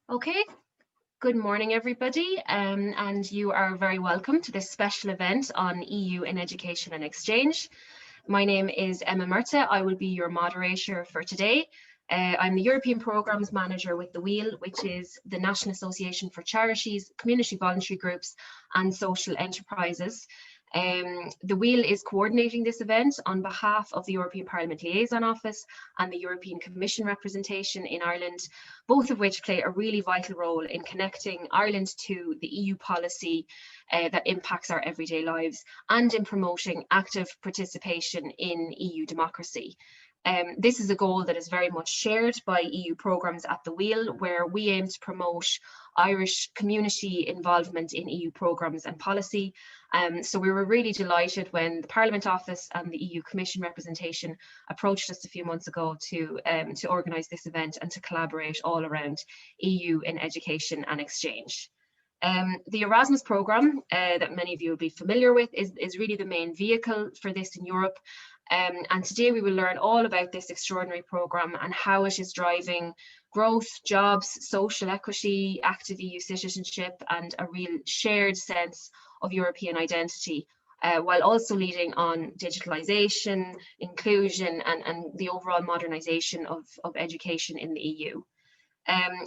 Okay, good morning everybody, and you are very welcome to this special event on EU in Education and Exchange. My name is Emma Murta. I will be your moderator for today. I'm the European Programmes Manager with the WHEEL, which is the National Association for Charities, Community Voluntary Groups and Social Enterprises. The WHEEL is coordinating this event on behalf of the European Parliament Liaison Office and the European Commission representation in Ireland, both of which play a really vital role in connecting Ireland to the EU policy that impacts our everyday lives and in promoting active participation in EU democracy. This is a goal that is very much shared by EU programmes at the WHEEL, where we aim to promote Irish community involvement in EU programmes and policy. So we were really delighted when the Parliament Office and the EU Commission representation approached us a few months ago to organise this event and to collaborate all around EU in education and exchange. The Erasmus programme that many of you will be familiar with is really the main vehicle for this in Europe. And today we will learn all about this extraordinary programme and how it is driving growth, jobs, social equity, active EU citizenship and a real shared sense of European identity, while also leading on digitalisation, inclusion and the overall modernisation of education in the EU.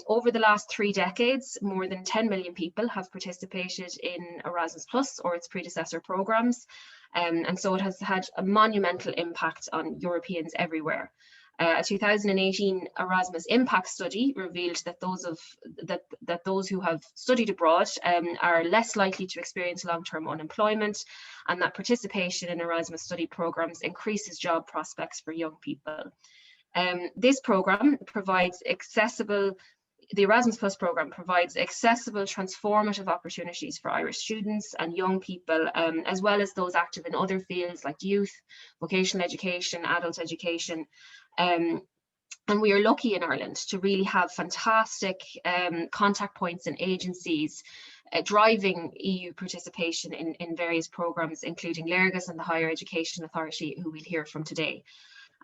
Over the last 3 decades, more than 10 million people have participated in Erasmus Plus or its predecessor programmes, and so it has had a monumental impact on Europeans everywhere. A 2018 Erasmus impact study revealed that those who have studied abroad are less likely to experience long-term unemployment, and that participation in Erasmus study programmes increases job prospects for young people. This programme provides the Erasmus Plus programme provides accessible, transformative opportunities for Irish students and young people, as well as those active in other fields like youth, vocational education, adult education. And we are lucky in Ireland to really have fantastic contact points and agencies driving EU participation in various programmes, including Lergas and the Higher Education Authority, who we'll hear from today.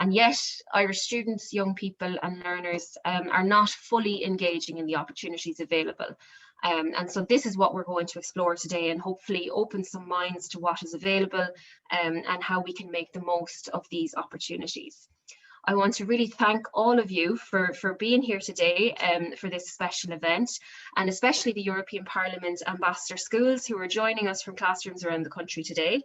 And yet, Irish students, young people and learners are not fully engaging in the opportunities available. And so this is what we're going to explore today and hopefully open some minds to what is available and how we can make the most of these opportunities. I want to really thank all of you for being here today for this special event, and especially the European Parliament Ambassador Schools who are joining us from classrooms around the country today.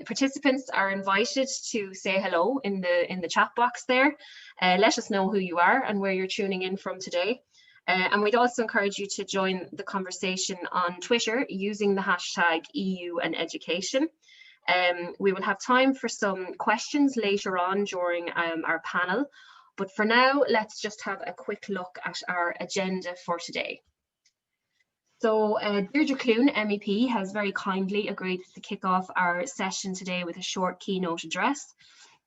Participants are invited to say hello in the chat box there. Let us know who you are and where you're tuning in from today. And we'd also encourage you to join the conversation on Twitter using the hashtag EUANDEDUCATION. We will have time for some questions later on during our panel. But for now, let's just have a quick look at our agenda for today. So Deirdre Clune, MEP, has very kindly agreed to kick off our session today with a short keynote address.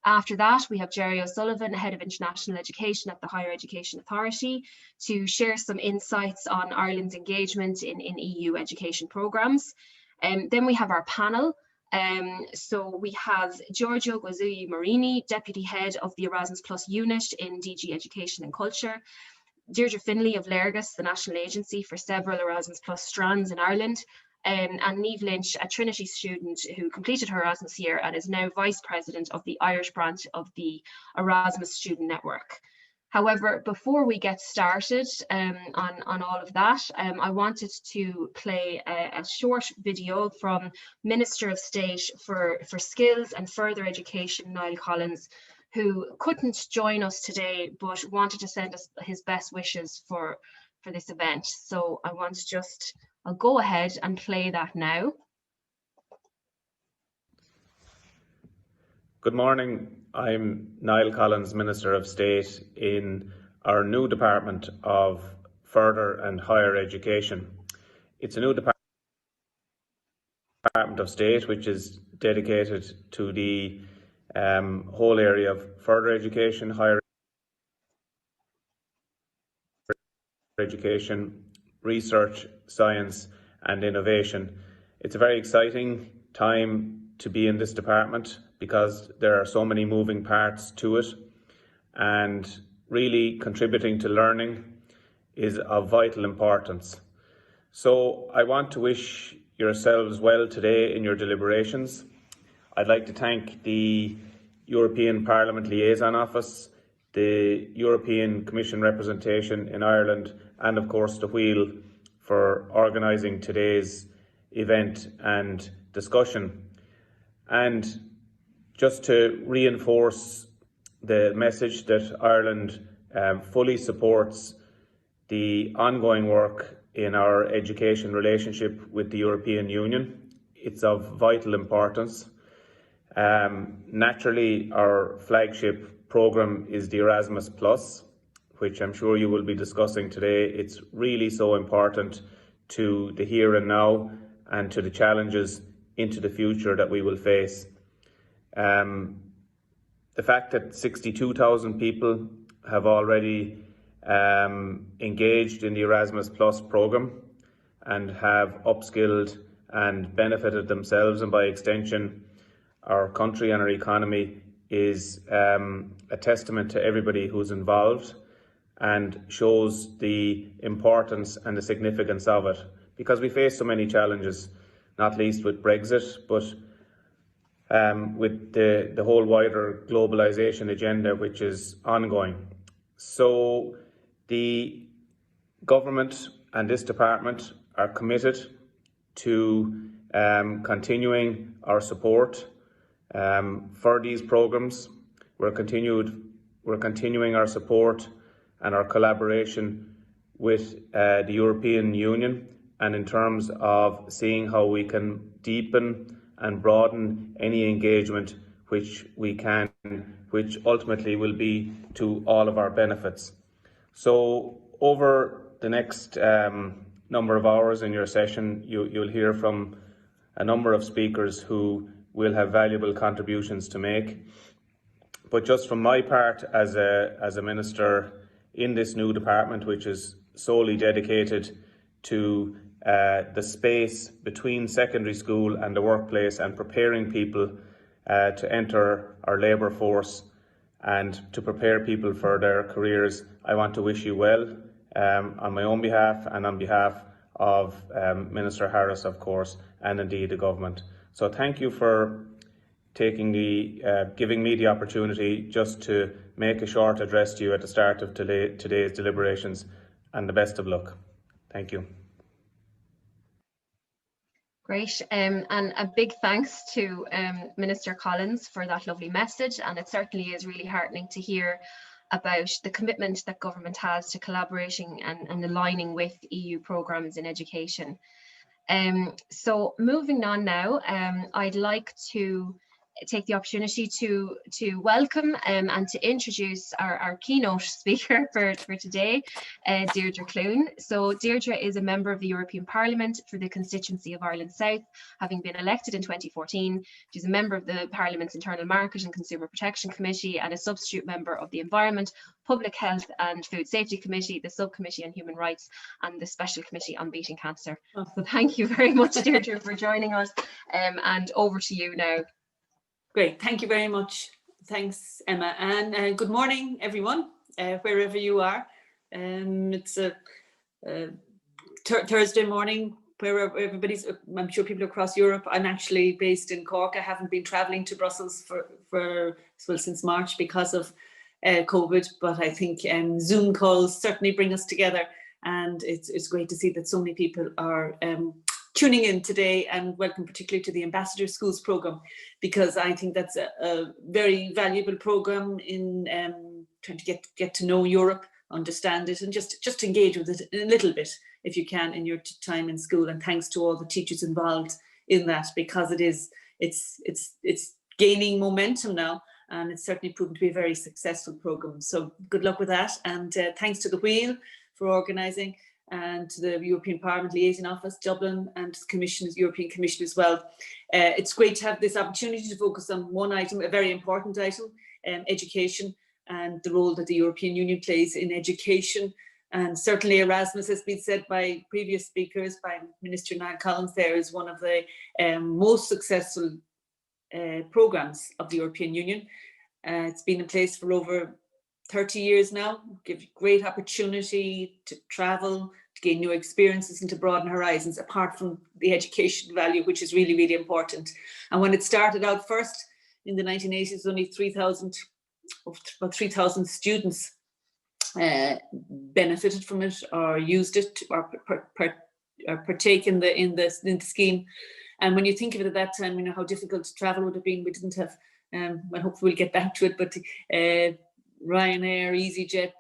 After that, we have Jerry O'Sullivan, Head of International Education at the Higher Education Authority, to share some insights on Ireland's engagement in EU education programmes. Then we have our panel. So we have Giorgio Guazzuyi Marini, Deputy Head of the Erasmus Plus Unit in DG Education and Culture, Deirdre Finlay of Lergas, the national agency for several Erasmus Plus strands in Ireland, and Niamh Lynch, a Trinity student who completed her Erasmus year and is now Vice President of the Irish branch of the Erasmus Student Network. However, before we get started on all of that, I wanted to play a short video from Minister of State for Skills and Further Education, Niall Collins, who couldn't join us today, but wanted to send us his best wishes for this event. So I'll go ahead and play that now. Good morning. I'm Niall Collins, Minister of State in our new Department of Further and Higher Education. It's a new Department of State which is dedicated to the whole area of further education, higher education, research, science and innovation. It's a very exciting time to be in this department because there are so many moving parts to it, and really contributing to learning is of vital importance. So I want to wish yourselves well today in your deliberations. I'd like to thank the European Parliament Liaison Office, the European Commission representation in Ireland, and of course the Wheel for organising today's event and discussion. And just to reinforce the message that Ireland fully supports the ongoing work in our education relationship with the European Union. It's of vital importance. Naturally, our flagship programme is the Erasmus+, which I'm sure you will be discussing today. It's really so important to the here and now and to the challenges into the future that we will face. The fact that 62,000 people have already engaged in the Erasmus Plus programme and have upskilled and benefited themselves, and by extension our country and our economy, is a testament to everybody who's involved and shows the importance and the significance of it, because we face so many challenges, not least with Brexit, but with the whole wider globalisation agenda which is ongoing. So the government and this department are committed to continuing our support for these programmes. We're continuing our support and our collaboration with the European Union, and in terms of seeing how we can deepen and broaden any engagement which we can, which ultimately will be to all of our benefits. So over the next number of hours in your session, you'll hear from a number of speakers who will have valuable contributions to make. But just from my part as a minister in this new department, which is solely dedicated to the space between secondary school and the workplace and preparing people to enter our labour force and to prepare people for their careers, I want to wish you well on my own behalf and on behalf of Minister Harris, of course, and indeed the government. So thank you for giving me the opportunity just to make a short address to you at the start of today's deliberations, and the best of luck. Thank you. Great, and a big thanks to Minister Collins for that lovely message, and it certainly is really heartening to hear about the commitment that government has to collaborating and aligning with EU programmes in education. So moving on now, I'd like to take the opportunity to welcome and to introduce our keynote speaker for today, Deirdre Clune. So Deirdre is a member of the European Parliament for the constituency of Ireland South, having been elected in 2014. She's a member of the Parliament's Internal Market and Consumer Protection Committee and a substitute member of the Environment, Public Health and Food Safety Committee, the Subcommittee on Human Rights and the Special Committee on Beating Cancer. So thank you very much, Deirdre, for joining us, and over to you now. Great, thank you very much. Thanks, Emma, and good morning, everyone, wherever you are. It's a Thursday morning where everybody's, I'm sure people across Europe. I'm actually based in Cork. I haven't been travelling to Brussels for since March because of COVID, but I think Zoom calls certainly bring us together, and it's great to see that so many people are tuning in today, and welcome particularly to the Ambassador Schools programme, because I think that's a very valuable programme in trying to get to know Europe, understand it, and just engage with it a little bit if you can in your time in school. And thanks to all the teachers involved in that, because it's gaining momentum now, and it's certainly proven to be a very successful programme. So good luck with that, and thanks to the Wheel for organising, and to the European Parliament Liaison Office, Dublin, and the Commission, European Commission as well. It's great to have this opportunity to focus on one item, a very important item, education, and the role that the European Union plays in education. And certainly Erasmus, has been said by previous speakers, by Minister Niall Collins there, is one of the most successful programmes of the European Union. It's been in place for over 30 years now, give great opportunity to travel, to gain new experiences and to broaden horizons, apart from the education value, which is really, really important. And when it started out first in the 1980s, only about 3,000 students benefited from it or used it or partake in the scheme. And when you think of it at that time, you know how difficult travel would have been. We didn't have, well, hopefully we'll get back to it, but Ryanair, EasyJet,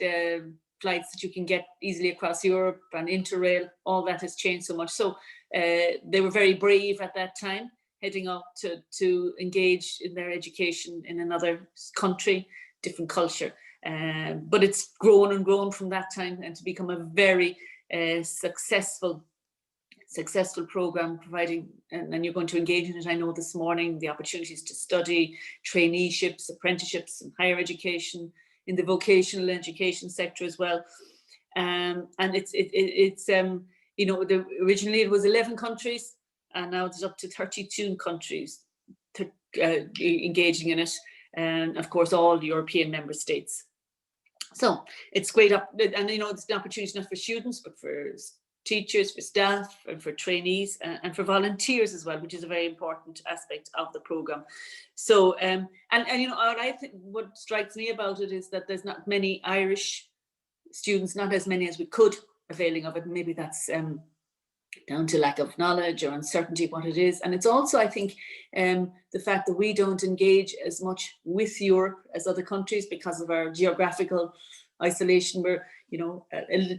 flights that you can get easily across Europe, and Interrail, all that has changed so much. So they were very brave at that time, heading up to engage in their education in another country, different culture. But it's grown and grown from that time, and to become a very successful program, providing, and you're going to engage in it, I know, this morning, the opportunities to study, traineeships, apprenticeships, and higher education in the vocational education sector as well. And it's you know, originally it was 11 countries, and now it's up to 32 countries engaging in it, and of course all the European member states. So it's great, and you know, it's an opportunity not for students, but for teachers, for staff, and for trainees, and for volunteers as well, which is a very important aspect of the program. So and you know, what strikes me about it is that there's not many Irish students, not as many as we could, availing of it. Maybe that's down to lack of knowledge or uncertainty what it is. And it's also, I think, the fact that we don't engage as much with Europe as other countries because of our geographical isolation. We're, you know,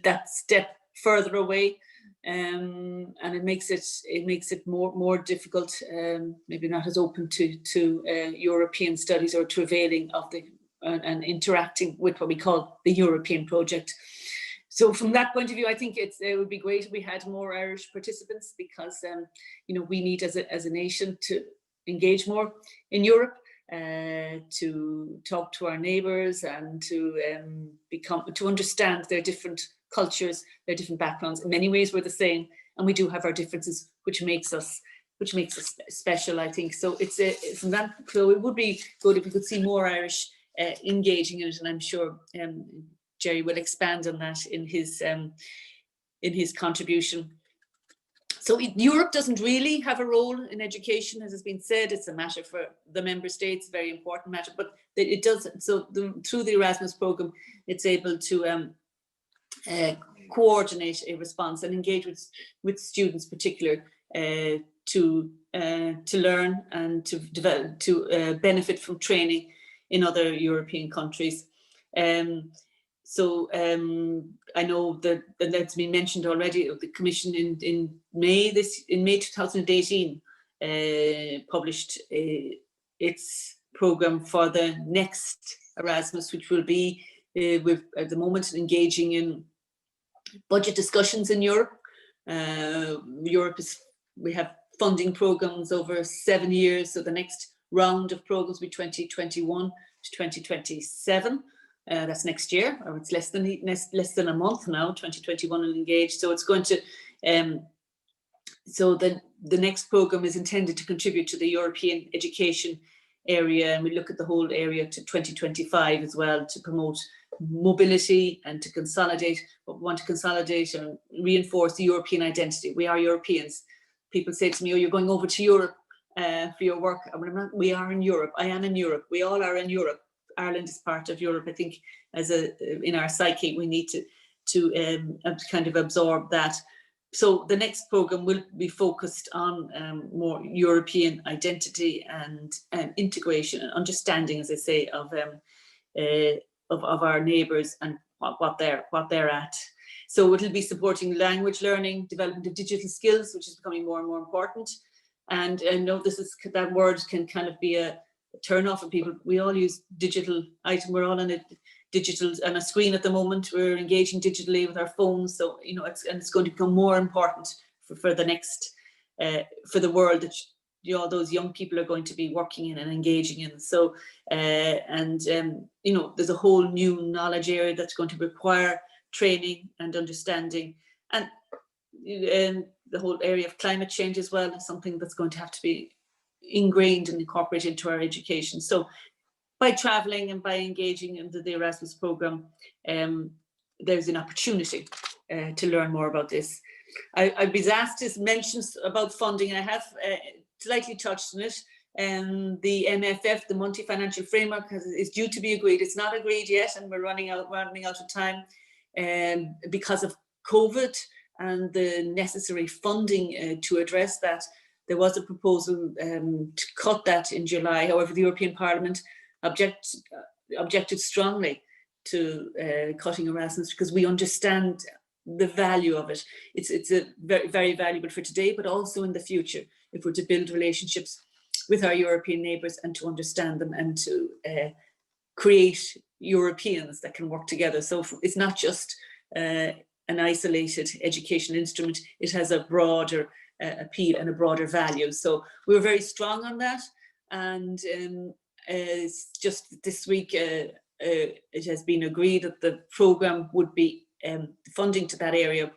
that step further away, and it makes it more difficult, maybe not as open to European studies or to availing of and interacting with what we call the European project. So from that point of view, I think it would be great if we had more Irish participants, because you know, we need as a nation to engage more in Europe, to talk to our neighbours, and to understand their different cultures, their different backgrounds. In many ways we're the same, and we do have our differences, which makes us special, I think. So it's from that, so it would be good if we could see more Irish engaging in it, and I'm sure Jerry will expand on that in his contribution. So Europe doesn't really have a role in education, as has been said. It's a matter for the member states, very important matter, but it does. So through the Erasmus program, it's able to coordinate a response and engage with students, particularly to learn and to develop, to benefit from training in other European countries. So I know that that's been mentioned already. The Commission in May 2018 published its program for the next Erasmus, which will be with at the moment engaging in budget discussions in Europe. We have funding programs over 7 years, so the next round of programs will be 2021 to 2027. That's next year, or it's less than a month now. 2021 will engage, so it's going to. So the next program is intended to contribute to the European education area, and we look at the whole area to 2025 as well, to promote mobility and to consolidate. But we want to consolidate and reinforce the European identity. We are Europeans. People say to me, "Oh, you're going over to Europe for your work." We are in Europe. I am in Europe. We all are in Europe. Ireland is part of Europe. I think in our psyche, we need to kind of absorb that. So the next program will be focused on more European identity and integration and understanding, as I say, of our neighbours and what they're at. So it'll be supporting language learning, development of digital skills, which is becoming more and more important. And I know that word can kind of be a turn off of people. We all use digital item. We're all on a digital and a screen at the moment. We're engaging digitally with our phones. So, you know, it's going to become more important for the next, for the world that all those young people are going to be working in and engaging in. So, you know, there's a whole new knowledge area that's going to require training and understanding. And the whole area of climate change as well is something that's going to have to be ingrained and incorporated into our education. So by traveling and by engaging in the Erasmus program, there's an opportunity to learn more about this. I've been asked to mention about funding, and I have slightly touched on it. The MFF, the multi-financial framework, is due to be agreed. It's not agreed yet, and we're running out of time because of COVID and the necessary funding to address that. There was a proposal to cut that in July. However, the European Parliament objected strongly to cutting Erasmus, because we understand the value of it. It's a very, very valuable for today, but also in the future, if we're to build relationships with our European neighbours and to understand them and to create Europeans that can work together. So it's not just an isolated educational instrument, it has a broader appeal and a broader value. So we were very strong on that, and it's just this week it has been agreed that the programme would be, funding to that area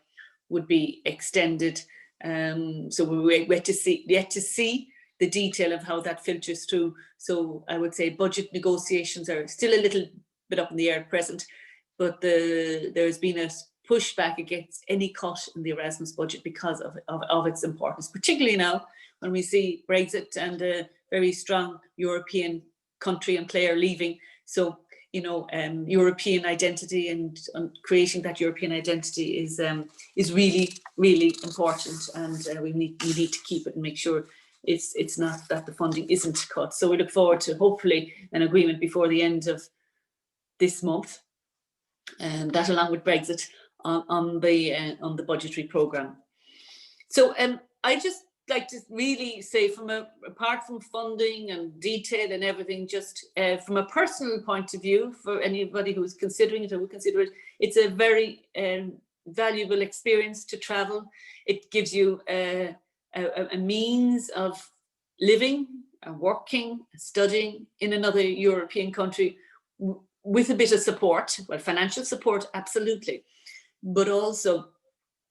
would be extended. So we're yet to see the detail of how that filters through. So I would say budget negotiations are still a little bit up in the air at present, but there's been a pushback against any cut in the Erasmus budget because of its importance, particularly now when we see Brexit and a very strong European country and player leaving. So, you know, European identity and creating that European identity is really, really important, and we need to keep it and make sure it's not that the funding isn't cut. So we look forward to hopefully an agreement before the end of this month, and that along with Brexit on the budgetary programme. So I just like to really say, apart from funding and detail and everything, just from a personal point of view, for anybody who's considering it or would consider it, it's a very valuable experience to travel. It gives you a means of living and working, studying in another European country with a bit of support. Well, financial support, absolutely, but also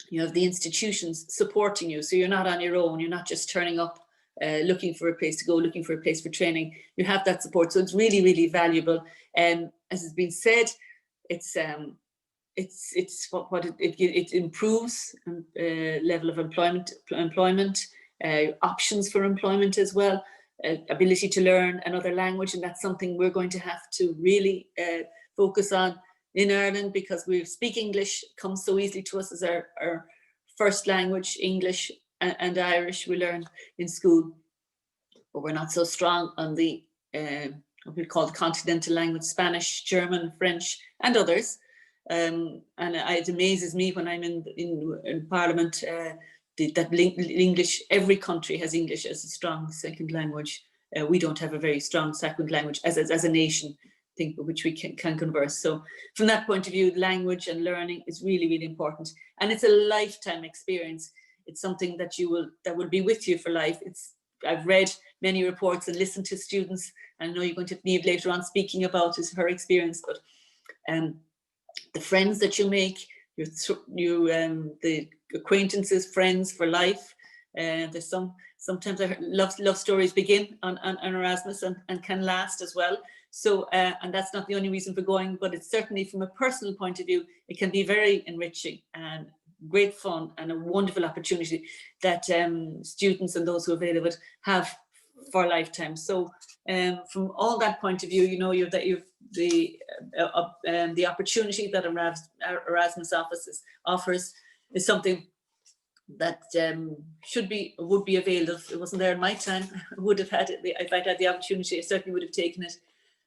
you have the institutions supporting you, so you're not on your own. You're not just turning up looking for a place to go, looking for a place for training. You have that support, so it's really, really valuable. And as has been said, it improves level of employment, options for employment as well, ability to learn another language, and that's something we're going to have to really focus on in Ireland, because we speak English, comes so easily to us as our first language. English and Irish we learn in school, but we're not so strong on the what we call the continental language: Spanish, German, French, and others. And it amazes me when I'm in Parliament that English, every country has English as a strong second language. We don't have a very strong second language as a nation, which we can converse. So from that point of view, language and learning is really, really important, and it's a lifetime experience. It's something that will be with you for life. I've read many reports and listened to students, and I know you're going to need later on speaking about her experience, but the friends that you make, the acquaintances, friends for life. There's sometimes love stories begin on Erasmus and can last as well. So, and that's not the only reason for going, but it's certainly from a personal point of view, it can be very enriching and great fun and a wonderful opportunity that students and those who avail of it have for a lifetime. So, from all that point of view, you know, you've the opportunity that Erasmus offers is something that would be availed of. It wasn't there in my time. I would have had it if I'd had the opportunity. I certainly would have taken it,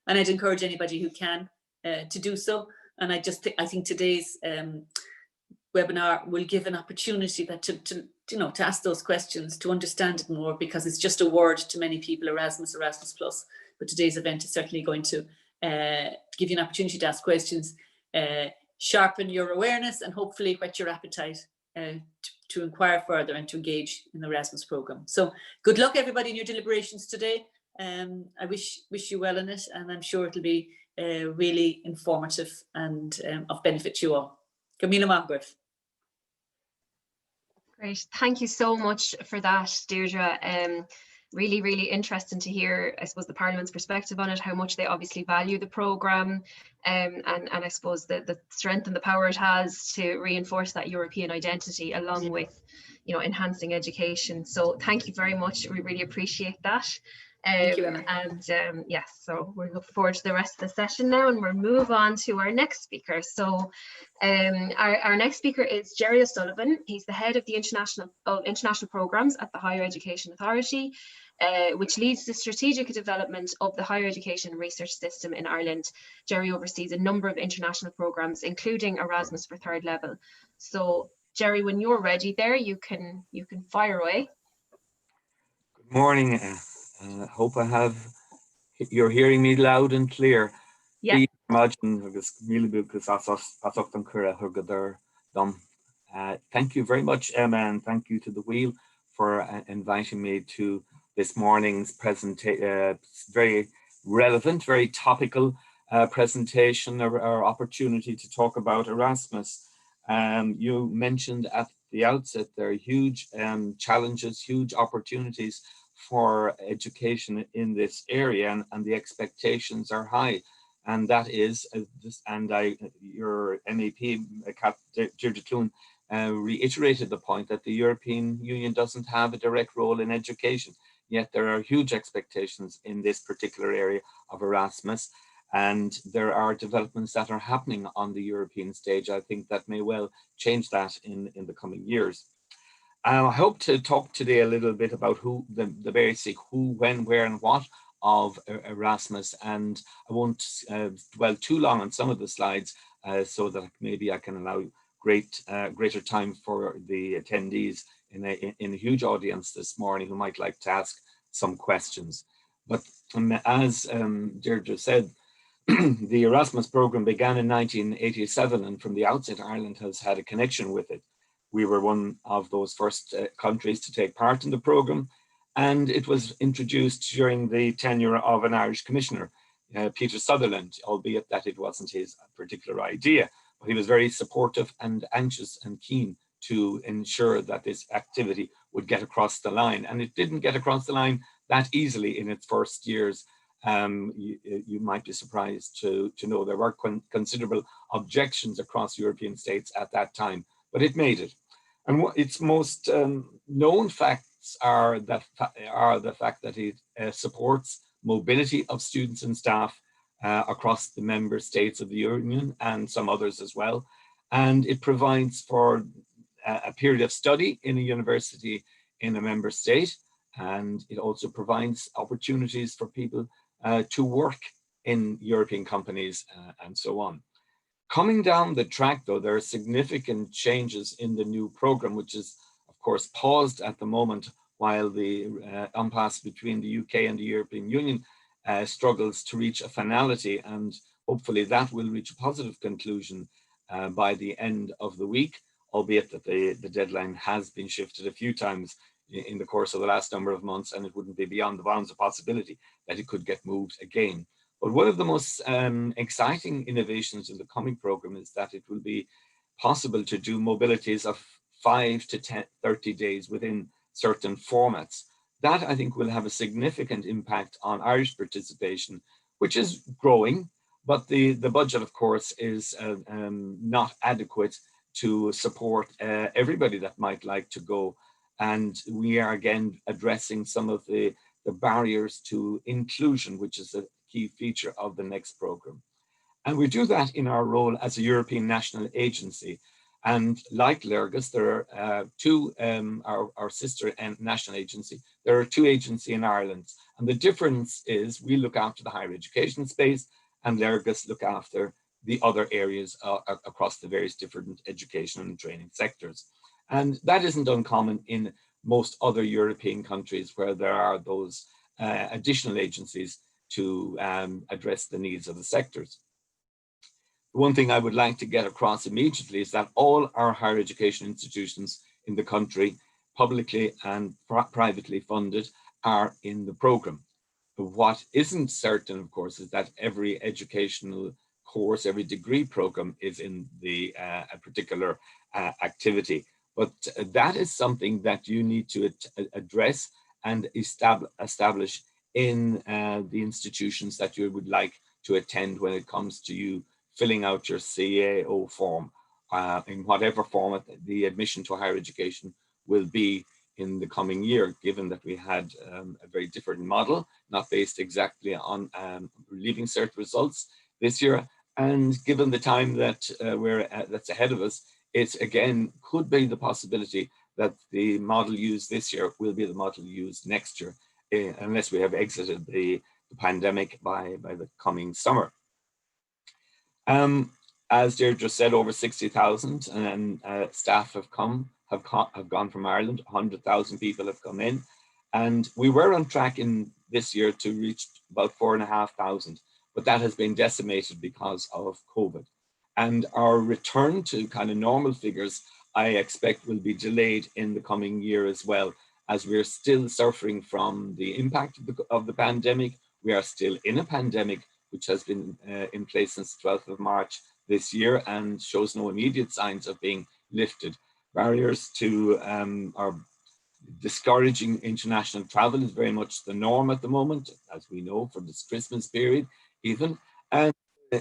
and I'd encourage anybody who can to do so. And I think today's webinar will give an opportunity that to ask those questions, to understand it more, because it's just a word to many people, Erasmus Plus. But today's event is certainly going to give you an opportunity to ask questions, sharpen your awareness, and hopefully whet your appetite to inquire further and to engage in the Erasmus programme. So good luck everybody in your deliberations today. I wish you well in it, and I'm sure it'll be really informative and of benefit to you all. Camila Margaret. Great, thank you so much for that, Deirdre. really, really interesting to hear, I suppose, the Parliament's perspective on it, how much they obviously value the programme, and I suppose the strength and the power it has to reinforce that European identity, along with, you know, enhancing education. So thank you very much. We really appreciate that. Thank you, Emma. And yes, so we're looking forward to the rest of the session now, and we'll move on to our next speaker. So our next speaker is Jerry O'Sullivan. He's the head of the international programs at the Higher Education Authority, which leads the strategic development of the higher education research system in Ireland. Jerry oversees a number of international programs, including Erasmus for third level. So Jerry, when you're ready there, you can fire away. Good morning. Hope you're hearing me loud and clear. Yeah. Thank you very much, Emma, and thank you to the Wheel for inviting me to this morning's presentation. Very relevant, very topical presentation or opportunity to talk about Erasmus. You mentioned at the outset there are huge challenges, huge opportunities for education in this area, and the expectations are high. And that is, your MEP, Deirdre Clune, reiterated the point that the European Union doesn't have a direct role in education, yet there are huge expectations in this particular area of Erasmus. And there are developments that are happening on the European stage. I think that may well change that in the coming years. I hope to talk today a little bit about the basic who, when, where, and what of Erasmus. And I won't dwell too long on some of the slides so that maybe I can allow greater time for the attendees in a huge audience this morning who might like to ask some questions. But as Deirdre said, the Erasmus program began in 1987, and from the outset, Ireland has had a connection with it. We were one of those first countries to take part in the program, and it was introduced during the tenure of an Irish commissioner, Peter Sutherland, albeit that it wasn't his particular idea, but he was very supportive and anxious and keen to ensure that this activity would get across the line. And it didn't get across the line that easily in its first years. You might be surprised to know there were considerable objections across European states at that time, but it made it. And its most known facts are the fact that it supports mobility of students and staff across the member states of the Union and some others as well. And it provides for a period of study in a university in a member state. And it also provides opportunities for people to work in European companies and so on. Coming down the track, though, there are significant changes in the new program, which is, of course, paused at the moment while the impasse between the UK and the European Union struggles to reach a finality, and hopefully that will reach a positive conclusion by the end of the week, albeit that the deadline has been shifted a few times in the course of the last number of months, and it wouldn't be beyond the bounds of possibility that it could get moved again. But one of the most exciting innovations in the coming program is that it will be possible to do mobilities of 5 to 30 days within certain formats. That, I think, will have a significant impact on Irish participation, which is growing, but the budget, of course, is not adequate to support everybody that might like to go. And we are again addressing some of the barriers to inclusion, which is a key feature of the next program. And we do that in our role as a European national agency. And like Lergus, there are two, our sister and national agency, there are two agencies in Ireland. And the difference is we look after the higher education space and Lergus look after the other areas across the various different education and training sectors. And that isn't uncommon in most other European countries where there are those additional agencies to address the needs of the sectors. One thing I would like to get across immediately is that all our higher education institutions in the country, publicly and privately funded, are in the program. But what isn't certain, of course, is that every educational course, every degree program is in the a particular activity. But that is something that you need to address and establish in the institutions that you would like to attend when it comes to you filling out your CAO form in whatever format the admission to higher education will be in the coming year, given that we had a very different model, not based exactly on Leaving Cert results this year. And given the time that that's ahead of us, it again could be the possibility that the model used this year will be the model used next year, unless we have exited the pandemic by the coming summer. As Deirdre said, over 60,000 and staff have gone from Ireland. 100,000 people have come in, and we were on track in this year to reach about 4,500, but that has been decimated because of COVID. And our return to kind of normal figures, I expect, will be delayed in the coming year as well, as we're still suffering from the impact of the pandemic. We are still in a pandemic which has been in place since 12th of March this year and shows no immediate signs of being lifted. Barriers to or discouraging international travel is very much the norm at the moment, as we know, for this Christmas period even. And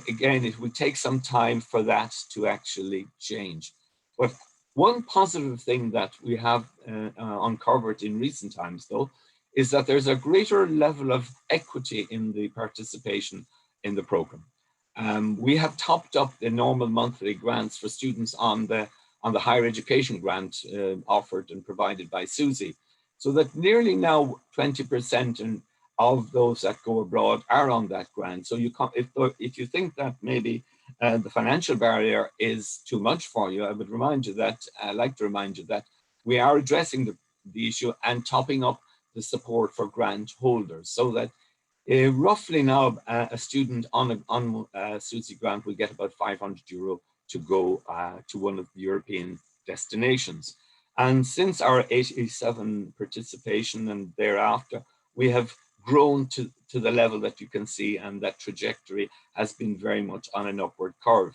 again, it will take some time for that to actually change. But one positive thing that we have uncovered in recent times, though, is that there's a greater level of equity in the participation in the program. We have topped up the normal monthly grants for students on the higher education grant offered and provided by SUSI, so that nearly now 20% of those that go abroad are on that grant. So if you think that maybe the financial barrier is too much for you, I would remind you that I like to remind you that we are addressing the issue and topping up the support for grant holders, so that roughly now a student on a SUSI grant will get about €500 to go to one of the European destinations. And since our 87 participation and thereafter, we have grown to the level that you can see, and that trajectory has been very much on an upward curve.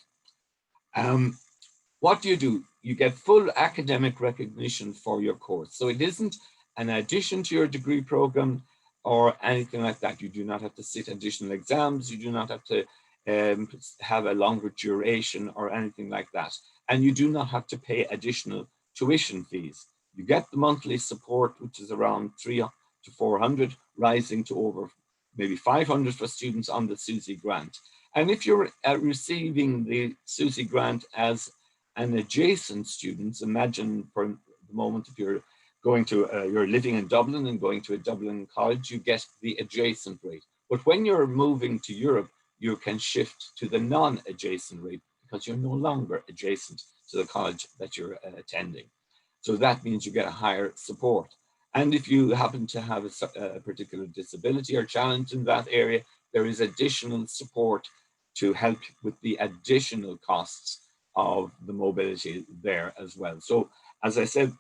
What do? You get full academic recognition for your course. So it isn't an addition to your degree program or anything like that. You do not have to sit additional exams. You do not have to have a longer duration or anything like that. And you do not have to pay additional tuition fees. You get the monthly support, which is around 300 to 400, rising to over maybe 500 for students on the SUSI grant. And if you're receiving the SUSI grant as an adjacent student, imagine for the moment if you're going to, you're living in Dublin and going to a Dublin college, you get the adjacent rate. But when you're moving to Europe, you can shift to the non-adjacent rate because you're no longer adjacent to the college that you're attending. So that means you get a higher support. And if you happen to have a particular disability or challenge in that area, there is additional support to help with the additional costs of the mobility there as well. So as I said,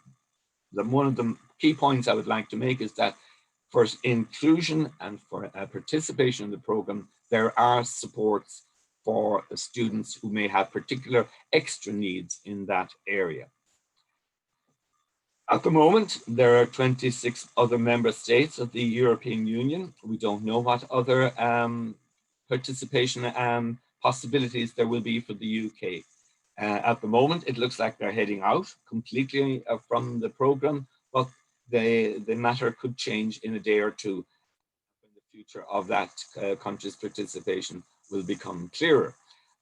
one of the key points I would like to make is that for inclusion and for participation in the program, there are supports for the students who may have particular extra needs in that area. At the moment, there are 26 other member states of the European Union. We don't know what other participation possibilities there will be for the UK. At the moment, it looks like they're heading out completely from the program, but the matter could change in a day or two when the future of that country's participation will become clearer.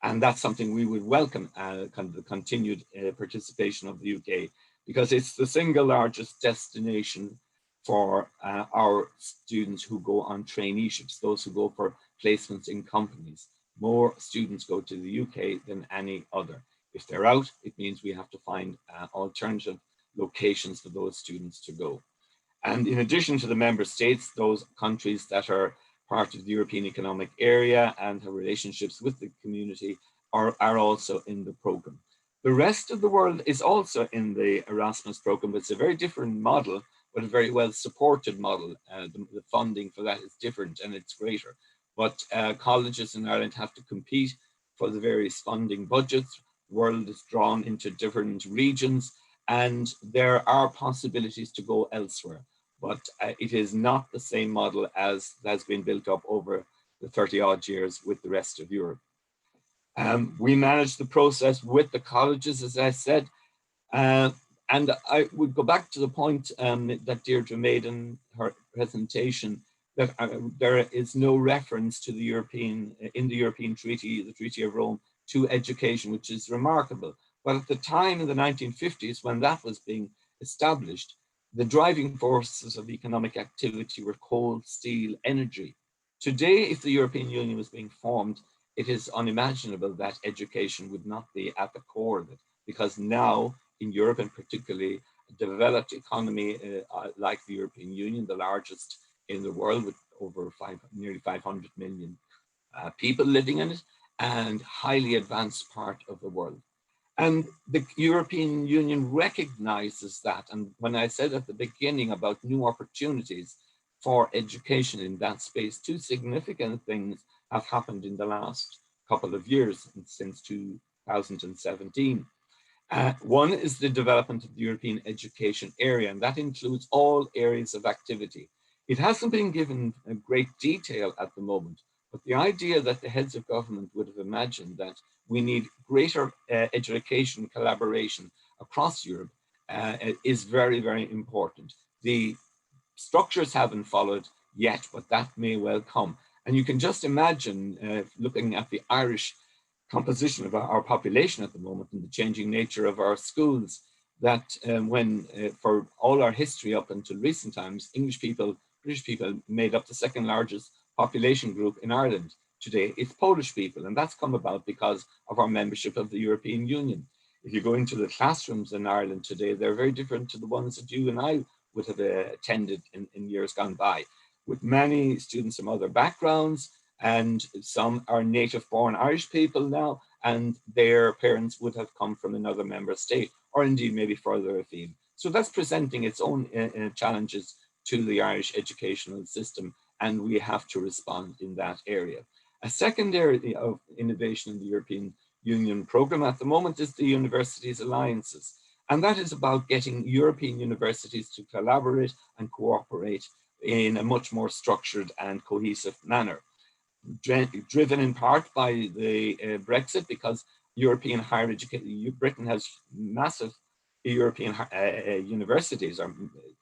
And that's something we would welcome, kind of the continued participation of the UK, because it's the single largest destination for our students who go on traineeships, those who go for placements in companies. More students go to the UK than any other. If they're out, it means we have to find alternative locations for those students to go. And in addition to the member states, those countries that are part of the European Economic Area and have relationships with the community are also in the program. The rest of the world is also in the Erasmus program, but it's a very different model, but a very well supported model. The funding for that is different and it's greater. But colleges in Ireland have to compete for the various funding budgets. The world is drawn into different regions and there are possibilities to go elsewhere. but it is not the same model as has been built up over the 30-odd years with the rest of Europe. We manage the process with the colleges, as I said, and I would go back to the point that Deirdre made in her presentation, that there is no reference to the in the European Treaty, the Treaty of Rome, to education, which is remarkable. But at the time in the 1950s, when that was being established, the driving forces of economic activity were coal, steel, energy. Today, if the European Union was being formed, it is unimaginable that education would not be at the core of it, because now in Europe, and particularly a developed economy like the European Union, the largest in the world with over nearly 500 million people living in it, and highly advanced part of the world. And the European Union recognizes that. And when I said at the beginning about new opportunities for education in that space, two significant things have happened in the last couple of years, since 2017. One is the development of the European education area, and that includes all areas of activity. It hasn't been given a great detail at the moment, but the idea that the heads of government would have imagined that we need greater education collaboration across Europe is very, very important. The structures haven't followed yet, but that may well come. And you can just imagine looking at the Irish composition of our population at the moment and the changing nature of our schools, that for all our history up until recent times, British people made up the second largest population group in Ireland. Today, it's Polish people, and that's come about because of our membership of the European Union. If you go into the classrooms in Ireland today, they're very different to the ones that you and I would have attended in years gone by, with many students from other backgrounds, and some are native born Irish people now, and their parents would have come from another member state, or indeed maybe further afield. So that's presenting its own challenges to the Irish educational system, and we have to respond in that area. A second area of innovation in the European Union program at the moment is the Universities Alliances. And that is about getting European universities to collaborate and cooperate in a much more structured and cohesive manner. Driven in part by the Brexit, because European higher education, Britain has massive European universities, or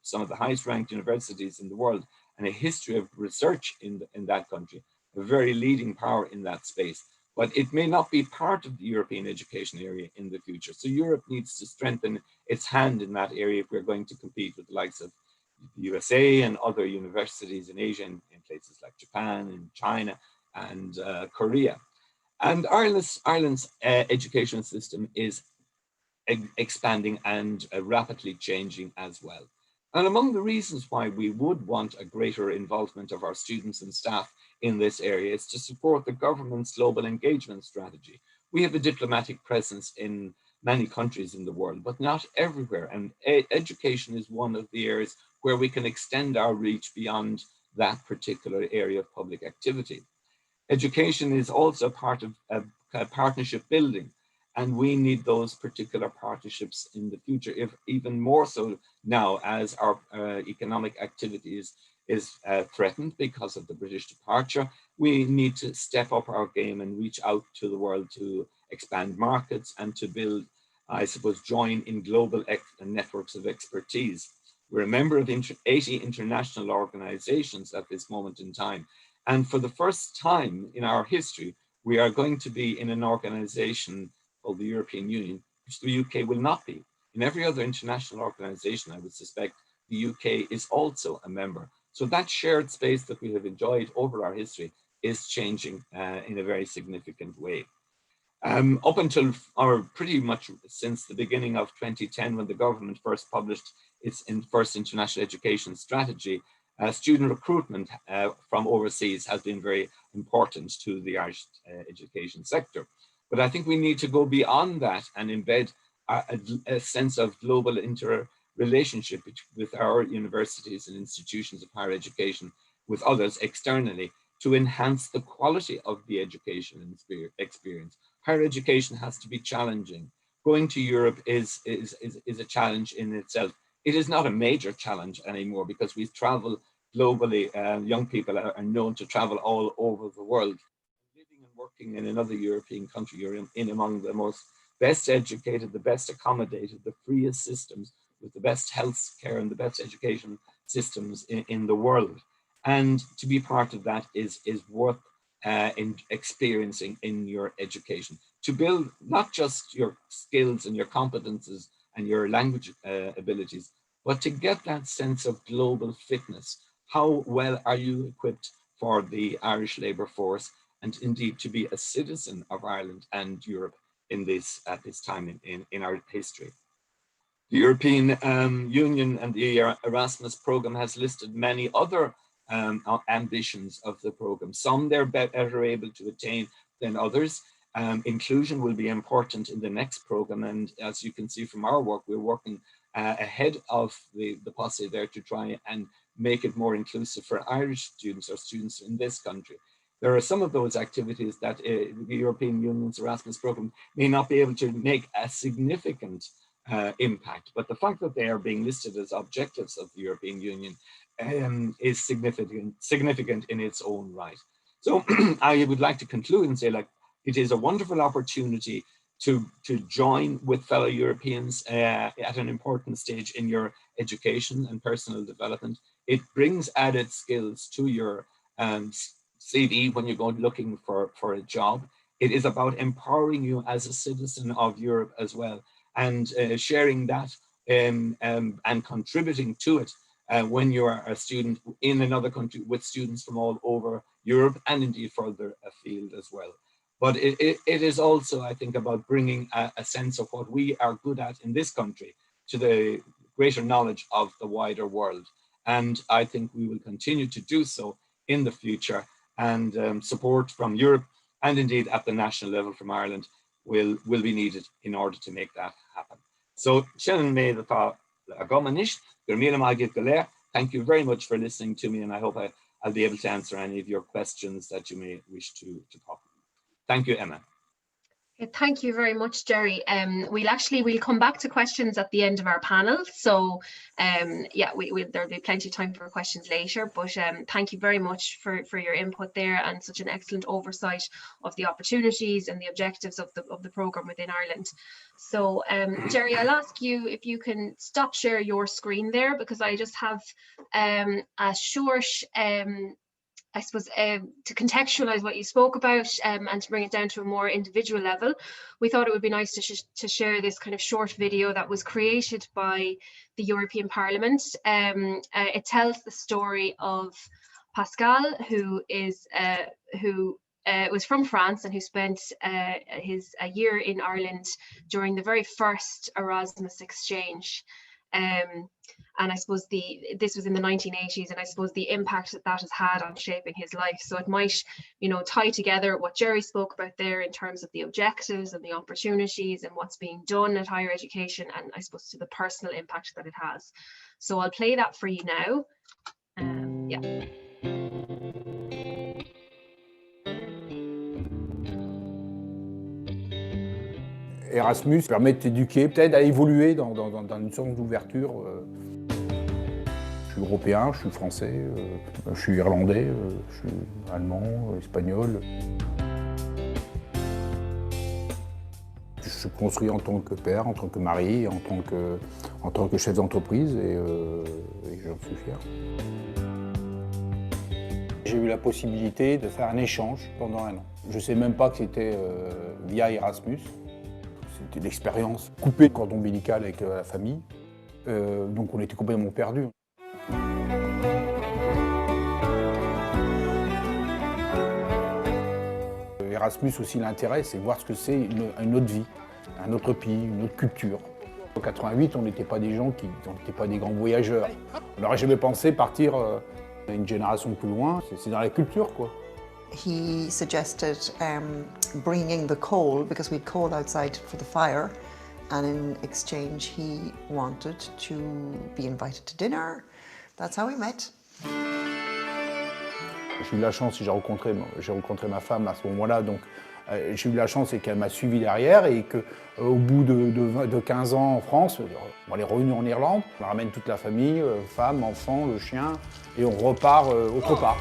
some of the highest ranked universities in the world, and a history of research in that country, a very leading power in that space. But it may not be part of the European education area in the future. So Europe needs to strengthen its hand in that area if we're going to compete with the likes of the USA and other universities in Asia, in places like Japan and China and Korea. And Ireland's education system is expanding and rapidly changing as well. And among the reasons why we would want a greater involvement of our students and staff in this area is to support the government's global engagement strategy. We have a diplomatic presence in many countries in the world, but not everywhere. And education is one of the areas where we can extend our reach beyond that particular area of public activity. Education is also part of partnership building, and we need those particular partnerships in the future, if even more so now as our economic activity is threatened because of the British departure. We need to step up our game and reach out to the world to expand markets and to build, I suppose, join in global networks of expertise. We're a member of 80 international organizations at this moment in time. And for the first time in our history, we are going to be in an organization called the European Union, which the UK will not be. In every other international organization, I would suspect the UK is also a member. So that shared space that we have enjoyed over our history is changing in a very significant way. Up until, or pretty much since the beginning of 2010, when the government first published its first international education strategy, student recruitment from overseas has been very important to the Irish education sector. But I think we need to go beyond that and embed a sense of global interrelationship with our universities and institutions of higher education with others externally to enhance the quality of the education experience. Higher education has to be challenging. Going to Europe is a challenge in itself. It is not a major challenge anymore because we travel globally. Young people are known to travel all over the world. Living and working in another European country, you're in among the most best educated, the best accommodated, the freest systems, with the best health care and the best education systems in the world. And to be part of that is worth in experiencing in your education, to build not just your skills and your competences and your language abilities, but to get that sense of global fitness. How well are you equipped for the Irish labour force, and indeed to be a citizen of Ireland and Europe in this at this time in our history. The European Union and the Erasmus programme has listed many other ambitions of the programme. Some they're better able to attain than others. Inclusion will be important in the next programme, and as you can see from our work, we're working ahead of the posse there to try and make it more inclusive for Irish students or students in this country. There are some of those activities that the European Union's Erasmus programme may not be able to make a significant impact, but the fact that they are being listed as objectives of the European Union is significant in its own right. So I would like to conclude and say, like, it is a wonderful opportunity to join with fellow Europeans at an important stage in your education and personal development. It brings added skills to your CV when you go looking for a job. It is about empowering you as a citizen of Europe as well, and sharing that and contributing to it when you are a student in another country with students from all over Europe and indeed further afield as well. But it is also, I think, about bringing a sense of what we are good at in this country to the greater knowledge of the wider world. And I think we will continue to do so in the future, and support from Europe and indeed at the national level from Ireland will be needed in order to make that happen. So, thank you very much for listening to me, and I hope I'll be able to answer any of your questions that you may wish to pop. Thank you, Emma. Thank you very much, Jerry. We'll come back to questions at the end of our panel. So yeah, there'll be plenty of time for questions later, but thank you very much for your input there and such an excellent oversight of the opportunities and the objectives of the programme within Ireland. So Jerry, I'll ask you if you can stop share your screen there, because I just have a short I suppose to contextualize what you spoke about and to bring it down to a more individual level, we thought it would be nice to share this kind of short video that was created by the European Parliament. It tells the story of Pascal, who was from France and who spent a year in Ireland during the very first Erasmus exchange. And I suppose this was in the 1980s, and I suppose the impact that has had on shaping his life. So it might, tie together what Jerry spoke about there in terms of the objectives and the opportunities and what's being done at higher education, and I suppose to the personal impact that it has. So I'll play that for you now. Yeah. Erasmus permet de t'éduquer, t'aide à évoluer dans une sorte d'ouverture. Je suis européen, je suis français, je suis irlandais, je suis allemand, espagnol. Je suis construit en tant que père, en tant que mari, en tant que chef d'entreprise, et j'en suis fier. J'ai eu la possibilité de faire un échange pendant 1 an. Je ne sais même pas que c'était via Erasmus. C'était l'expérience coupée de cordon ombilical avec la famille, donc on était complètement perdus. Erasmus aussi, l'intérêt, c'est voir ce que c'est une autre vie, un autre pays, une autre culture. En 88, on n'était pas des gens on n'était pas des grands voyageurs. On n'aurait jamais pensé partir une génération plus loin, c'est dans la culture, quoi. He suggested bringing the coal, because we'd coal outside for the fire, and in exchange he wanted to be invited to dinner. That's how we met. J'ai eu la chance, j'ai rencontré ma femme à ce moment-là, donc J'ai eu la chance, c'est qu'elle m'a suivi derrière et qu'au bout de 15 ans en France, on est revenu en Irlande, on ramène toute la famille, femme, enfant, le chien, et on repart autre part.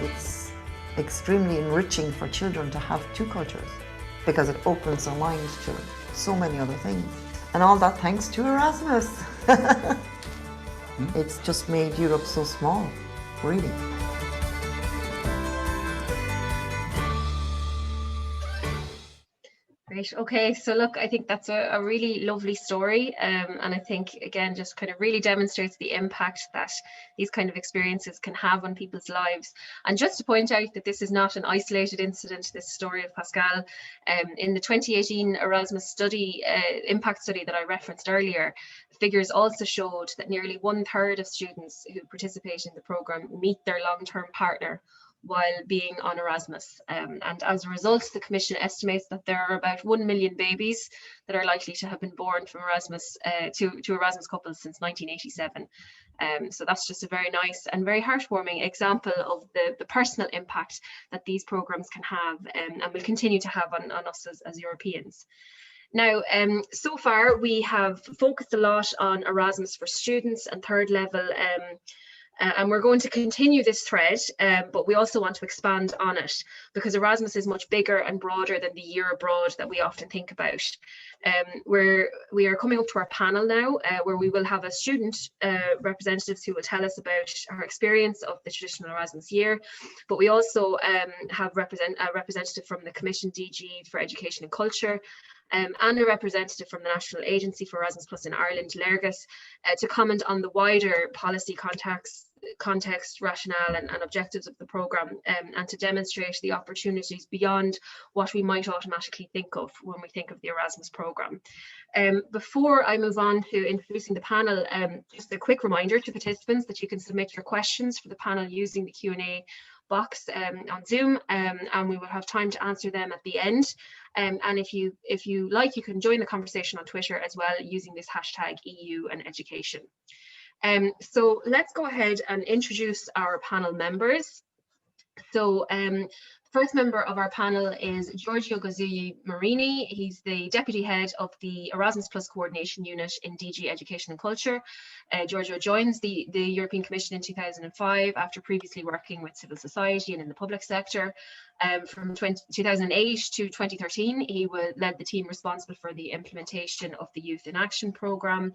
It's extremely enriching for children to have two cultures because it opens their mind to so many other things. And all that thanks to Erasmus. It's just made Europe so small, really. Great. Okay, so look, I think that's a really lovely story, and I think again just kind of really demonstrates the impact that these kind of experiences can have on people's lives. And just to point out that this is not an isolated incident, this story of Pascal. In the 2018 Erasmus study, impact study that I referenced earlier, figures also showed that nearly 1/3 of students who participate in the programme meet their long-term partner while being on Erasmus. And as a result, the Commission estimates that there are about 1 million babies that are likely to have been born from Erasmus to Erasmus couples since 1987. So that's just a very nice and very heartwarming example of the personal impact that these programmes can have and will continue to have on us as Europeans. Now, so far we have focused a lot on Erasmus for students and third level, and we're going to continue this thread, but we also want to expand on it because Erasmus is much bigger and broader than the year abroad that we often think about. We are coming up to our panel now, where we will have a student representatives who will tell us about our experience of the traditional Erasmus year, but we also have a representative from the Commission DG for Education and Culture, and a representative from the National Agency for Erasmus Plus in Ireland, Lergus, to comment on the wider policy context, rationale and objectives of the programme, and to demonstrate the opportunities beyond what we might automatically think of when we think of the Erasmus programme. Before I move on to introducing the panel, just a quick reminder to participants that you can submit your questions for the panel using the Q&A box on Zoom, and we will have time to answer them at the end. And if you like, you can join the conversation on Twitter as well using this hashtag EUANDEDUCATION. So let's go ahead and introduce our panel members. So first member of our panel is Giorgio Gozzi Marini. He's the Deputy Head of the Erasmus Plus Coordination Unit in DG Education and Culture. Giorgio joins the European Commission in 2005 after previously working with civil society and in the public sector. From 2008 to 2013, he led the team responsible for the implementation of the Youth in Action programme.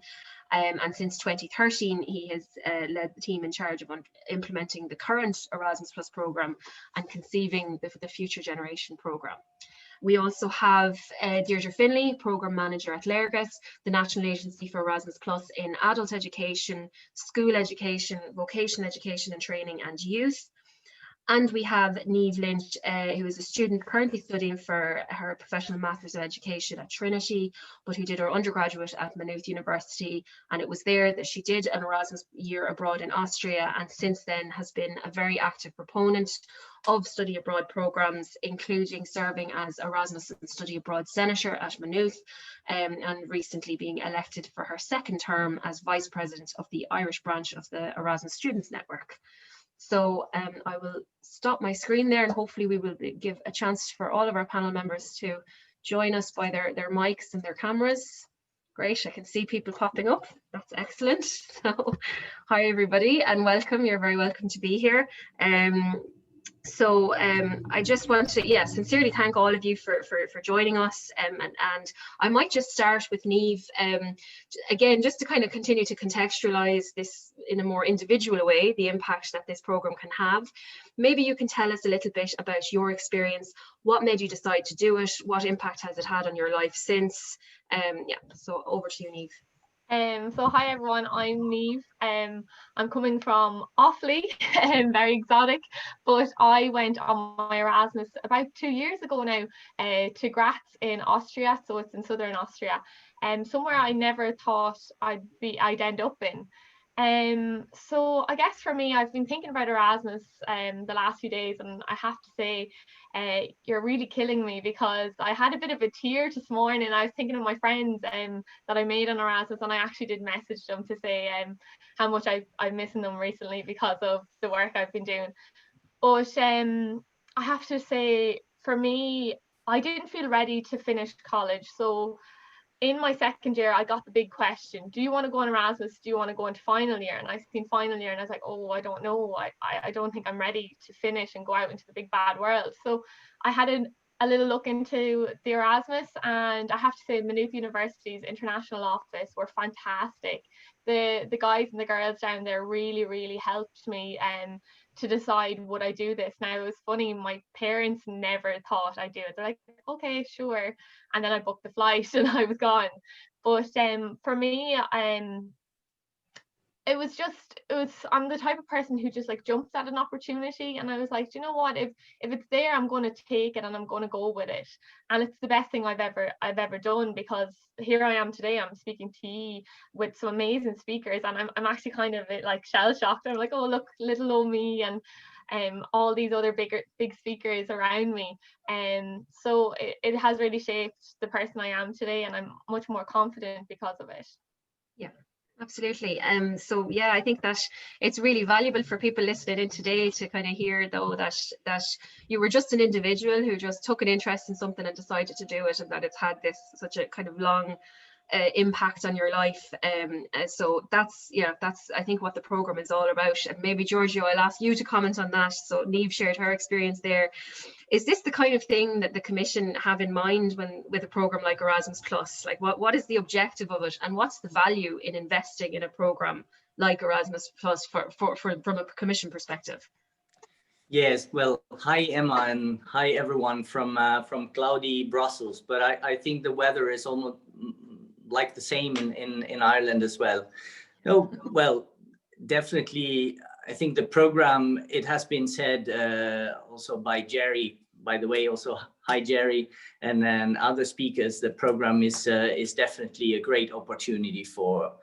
And since 2013, he has led the team in charge of implementing the current Erasmus Plus programme and conceiving the Future Generation programme. We also have Deirdre Finlay, Programme Manager at Lergus, the National Agency for Erasmus Plus in adult education, school education, vocational education and training and youth. And we have Niamh Lynch, who is a student currently studying for her Professional Masters of Education at Trinity, but who did her undergraduate at Maynooth University. And it was there that she did an Erasmus year abroad in Austria, and since then has been a very active proponent of study abroad programmes, including serving as Erasmus Study Abroad Senator at Maynooth, and recently being elected for her second term as Vice President of the Irish branch of the Erasmus Students Network. So I will stop my screen there, and hopefully we will give a chance for all of our panel members to join us by their mics and their cameras. Great, I can see people popping up. That's excellent. So hi everybody and welcome. You're very welcome to be here. So I just want to sincerely thank all of you for joining us, and I might just start with Niamh, again, just to kind of continue to contextualize this in a more individual way, the impact that this programme can have. Maybe you can tell us a little bit about your experience. What made you decide to do it? What impact has it had on your life since? So over to you, Niamh. So hi everyone, I'm Niamh. I'm coming from Offaly, very exotic, but I went on my Erasmus about 2 years ago now to Graz in Austria, so it's in southern Austria, somewhere I never thought I'd end up in. So I guess for me, I've been thinking about Erasmus the last few days, and I have to say, you're really killing me, because I had a bit of a tear this morning. I was thinking of my friends that I made on Erasmus, and I actually did message them to say how much I'm missing them recently because of the work I've been doing. But I have to say, for me, I didn't feel ready to finish college. So in my second year, I got the big question: do you want to go on Erasmus? Do you want to go into final year? And I seen final year, and I was like, oh, I don't know. I don't think I'm ready to finish and go out into the big bad world. So I had a little look into the Erasmus, and I have to say, Maynooth University's international office were fantastic. The guys and the girls down there really helped me to decide would I do this. Now, it was funny, my parents never thought I'd do it. They're like, okay, sure. And then I booked the flight and I was gone. But for me, I'm the type of person who just like jumps at an opportunity, and I was like, do you know what, if it's there, I'm going to take it and I'm going to go with it. And it's the best thing I've ever done, because here I am today, I'm speaking to you with some amazing speakers, and I'm actually kind of like shell shocked. I'm like, oh look, little old me, and all these other big speakers around me. So it has really shaped the person I am today, and I'm much more confident because of it. Yeah. Absolutely. So yeah, I think that it's really valuable for people listening in today to kind of hear, though, that you were just an individual who just took an interest in something and decided to do it, and that it's had such a kind of long impact on your life. So that's I think what the program is all about. And maybe Giorgio, I'll ask you to comment on that. So Niamh shared her experience there. Is this the kind of thing that the Commission have in mind with a program like Erasmus Plus? Like what is the objective of it, and what's the value in investing in a program like Erasmus Plus from a Commission perspective? Yes, well, hi Emma, and hi everyone from cloudy Brussels. But I think the weather is almost like the same in Ireland as well. No, well, definitely. I think the program, it has been said also by Jerry, by the way, also hi Jerry, and then other speakers. The program is definitely a great opportunity for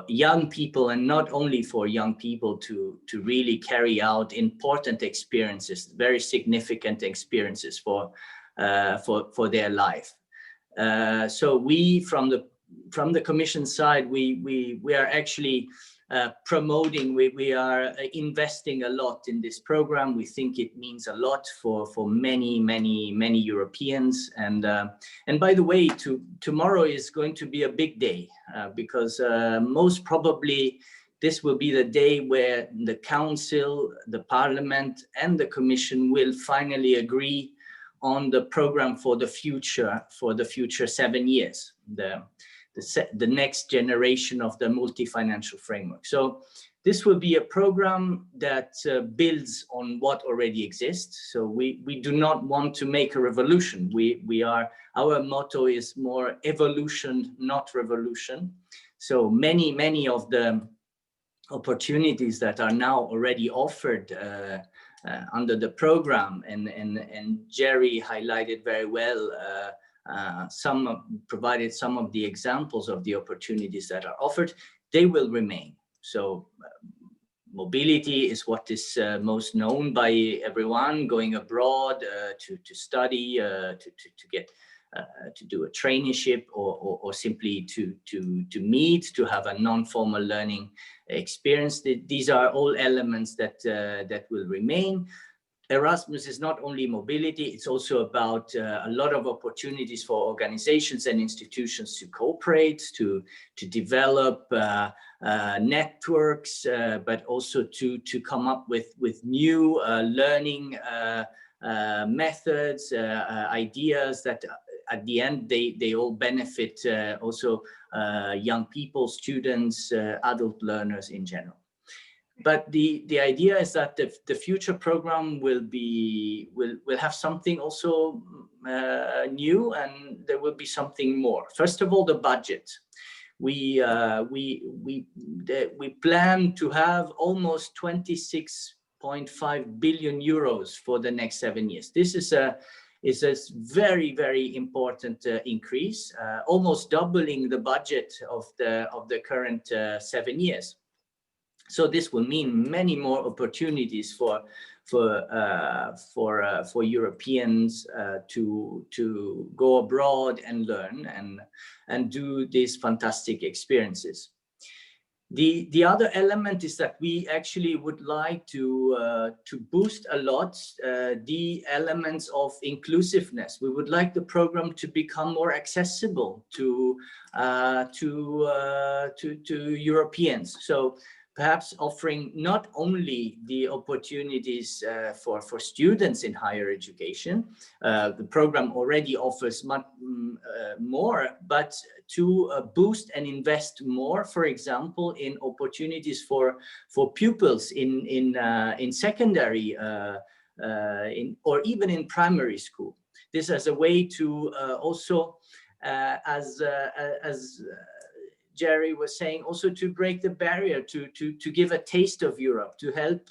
young people, and not only for young people to really carry out important experiences, very significant experiences for their life. So we from the Commission side, we are actually promoting, we are investing a lot in this program. We think it means a lot for many Europeans. And by the way, tomorrow is going to be a big day because most probably this will be the day where the Council, the Parliament, and the Commission will finally agree on the program for the future 7 years. The next generation of the multi-financial framework. So this will be a program that builds on what already exists. So we do not want to make a revolution. Our motto is more evolution, not revolution. So many of the opportunities that are now already offered under the program, and Jerry highlighted very well, provided some of the examples of the opportunities that are offered, they will remain. So mobility is what is most known by everyone, going abroad to study, to get to do a traineeship, or simply to meet, to have a non-formal learning experience. These are all elements that will remain. Erasmus is not only mobility, it's also about a lot of opportunities for organizations and institutions to cooperate, to develop networks, but also to come up with new learning methods, ideas that at the end they all benefit also young people, students, adult learners in general. But the idea is that the future program will have something also new, and there will be something more. First of all, the budget. We plan to have almost 26.5 billion euros for the next 7 years. This is a very important increase, almost doubling the budget of the current 7 years. So this will mean many more opportunities for Europeans to go abroad and learn and do these fantastic experiences. The other element is that we actually would like to boost a lot the elements of inclusiveness. We would like the program to become more accessible to Europeans. So perhaps offering not only the opportunities for students in higher education, the program already offers much more, but to boost and invest more, for example, in opportunities for pupils in secondary or even in primary school. This as a way to also, as Jerry was saying, also to break the barrier, to give a taste of Europe, to help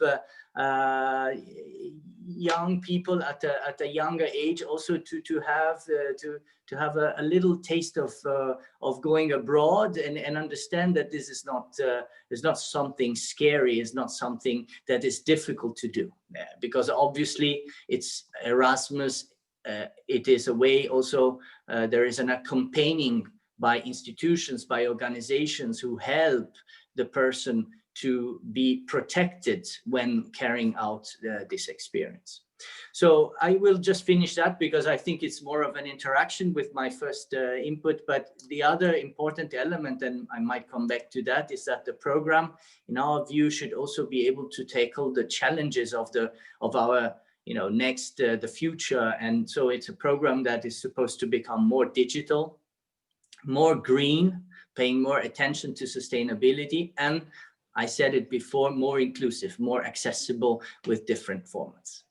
young people at a younger age also to have a little taste of going abroad and understand that this is not something scary, it's not something that is difficult to do, because obviously it's Erasmus. It is a way also, there is an accompanying by institutions, by organizations who help the person to be protected when carrying out this experience. So I will just finish that because I think it's more of an interaction with my first input. But the other important element, and I might come back to that, is that the program, in our view, should also be able to tackle the challenges of our next the future. And so it's a program that is supposed to become more digital, more green, paying more attention to sustainability, and I said it before, more inclusive, more accessible with different formats.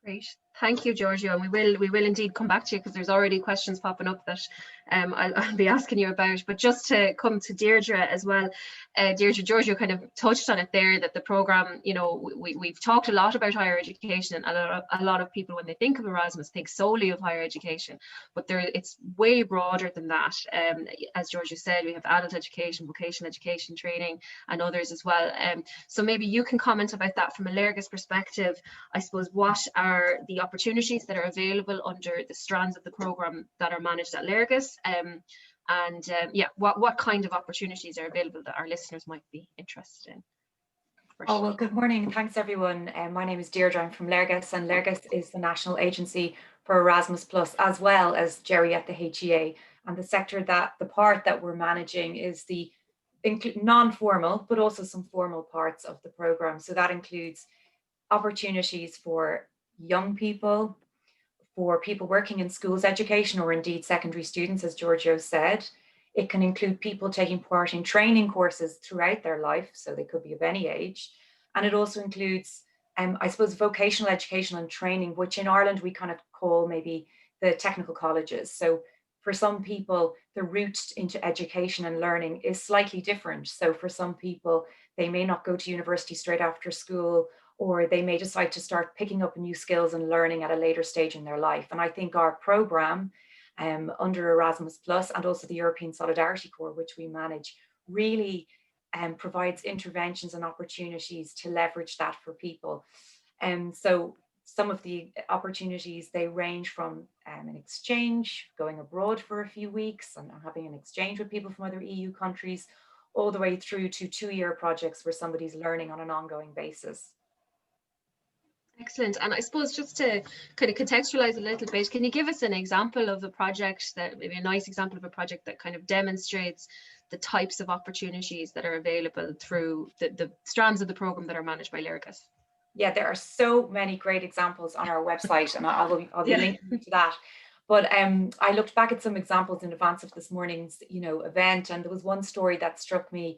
Great. Thank you, Giorgio. And we will indeed come back to you because there's already questions popping up that I'll be asking you about. But just to come to Deirdre as well, Deirdre, Giorgio kind of touched on it there, that the programme, we've talked a lot about higher education, and a lot of people, when they think of Erasmus, think solely of higher education, but it's way broader than that. As Giorgio said, we have adult education, vocational education, training, and others as well. So maybe you can comment about that from a Lergas perspective. I suppose, what are the opportunities that are available under the strands of the programme that are managed at Lergas? What kind of opportunities are available that our listeners might be interested in? Oh, well, good morning. Thanks, everyone. My name is Deirdre. I'm from Lergas, and Lergas is the national agency for Erasmus Plus, as well as Jerry at the HEA. And the part that we're managing is the non-formal, but also some formal parts of the programme. So that includes opportunities for young people, for people working in schools education, or indeed secondary students, as Giorgio said. It can include people taking part in training courses throughout their life, so they could be of any age. And it also includes, I suppose, vocational education and training, which in Ireland we kind of call maybe the technical colleges. So for some people, the route into education and learning is slightly different. So for some people, they may not go to university straight after school, or they may decide to start picking up new skills and learning at a later stage in their life. And I think our programme under Erasmus Plus, and also the European Solidarity Corps, which we manage, really provides interventions and opportunities to leverage that for people. And so some of the opportunities, they range from an exchange, going abroad for a few weeks and having an exchange with people from other EU countries, all the way through to 2-year projects where somebody's learning on an ongoing basis. Excellent. And I suppose, just to kind of contextualize a little bit, can you give us an example of a project, that maybe a nice example of a project that kind of demonstrates the types of opportunities that are available through the strands of the programme that are managed by Lergas? Yeah, there are so many great examples on our website, and I'll be linking to that. But I looked back at some examples in advance of this morning's event, and there was one story that struck me.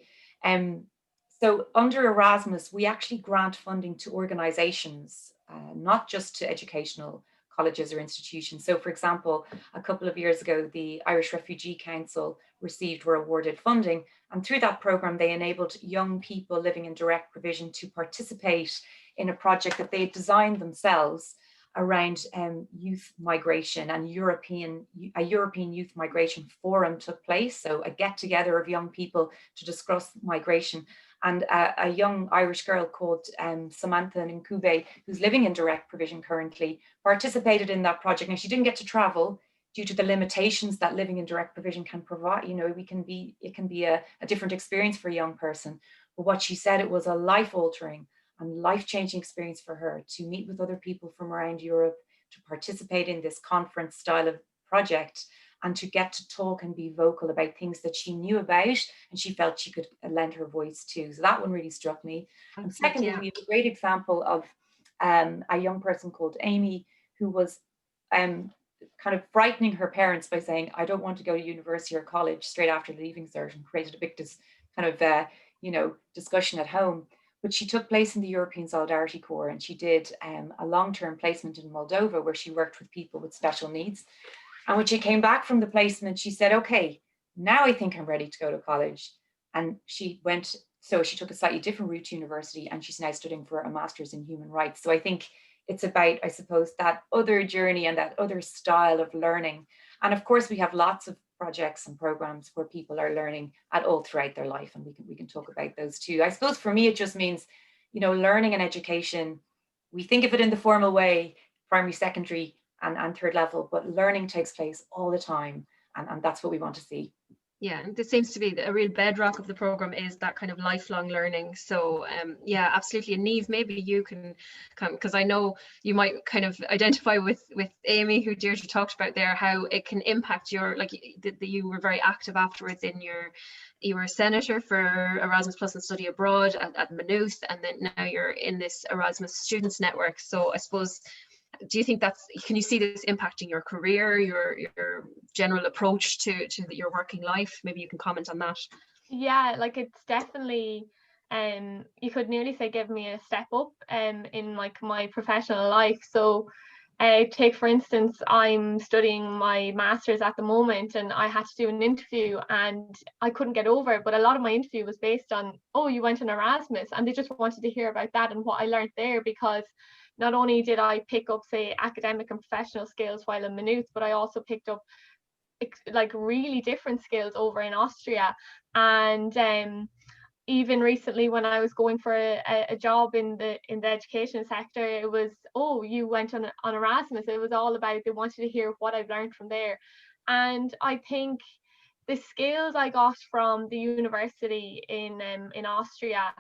So under Erasmus, we actually grant funding to organizations, not just to educational colleges or institutions. So for example, a couple of years ago, the Irish Refugee Council were awarded funding. And through that program, they enabled young people living in direct provision to participate in a project that they had designed themselves around youth migration, and a European Youth Migration Forum took place. So a get together of young people to discuss migration. And a young Irish girl called Samantha Nkube, who's living in direct provision currently, participated in that project. Now, she didn't get to travel due to the limitations that living in direct provision can provide. You know, it can be a different experience for a young person. But what she said, it was a life-altering and life-changing experience for her to meet with other people from around Europe, to participate in this conference style of project, and to get to talk and be vocal about things that she knew about and she felt she could lend her voice to. So that one really struck me. And secondly, we have a great example of a young person called Amy, who was kind of frightening her parents by saying, I don't want to go to university or college straight after leaving cert, and created a big discussion at home. But she took place in the European Solidarity Corps, and she did a long-term placement in Moldova where she worked with people with special needs. And when she came back from the placement, she said, okay, now I think I'm ready to go to college. And she took a slightly different route to university, and she's now studying for a master's in human rights. So I think it's about, I suppose, that other journey and that other style of learning. And of course, we have lots of projects and programs where people are learning at all throughout their life, and we can talk about those too. I suppose for me, it just means, you know, learning and education, we think of it in the formal way, primary, secondary, and third level, but learning takes place all the time, and that's what we want to see. Yeah, and this seems to be a real bedrock of the program, is that kind of lifelong learning. So yeah, absolutely. And Niamh, maybe you can come, because I know you might kind of identify with Amy, who Deirdre talked about there, how it can impact your, like, you were very active afterwards in you were a senator for Erasmus Plus and Study Abroad at Maynooth, and then now you're in this Erasmus Students Network. So I suppose, do you think can you see this impacting your career, your general approach to your working life? Maybe you can comment on that. Yeah, like it's definitely, you could nearly say, give me a step up in like my professional life. So take for instance, I'm studying my master's at the moment, and I had to do an interview and I couldn't get over it, but a lot of my interview was based on, oh, you went on Erasmus, and they just wanted to hear about that and what I learned there, because not only did I pick up, say, academic and professional skills while in Maynooth, but I also picked up like really different skills over in Austria. And even recently, when I was going for a job in the education sector, it was, oh, you went on Erasmus. It was all about, they wanted to hear what I've learned from there. And I think the skills I got from the university in Austria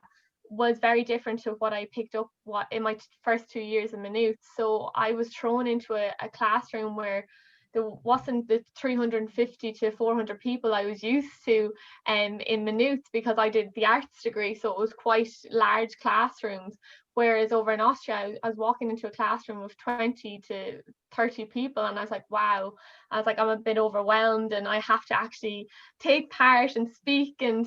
was very different to what I picked up in my first 2 years in Maynooth. So I was thrown into a classroom where there wasn't the 350 to 400 people I was used to in Maynooth, because I did the arts degree, so it was quite large classrooms. Whereas over in Austria, I was walking into a classroom of 20 to 30 people, and I was like, wow, I was like, I'm a bit overwhelmed, and I have to actually take part and speak. And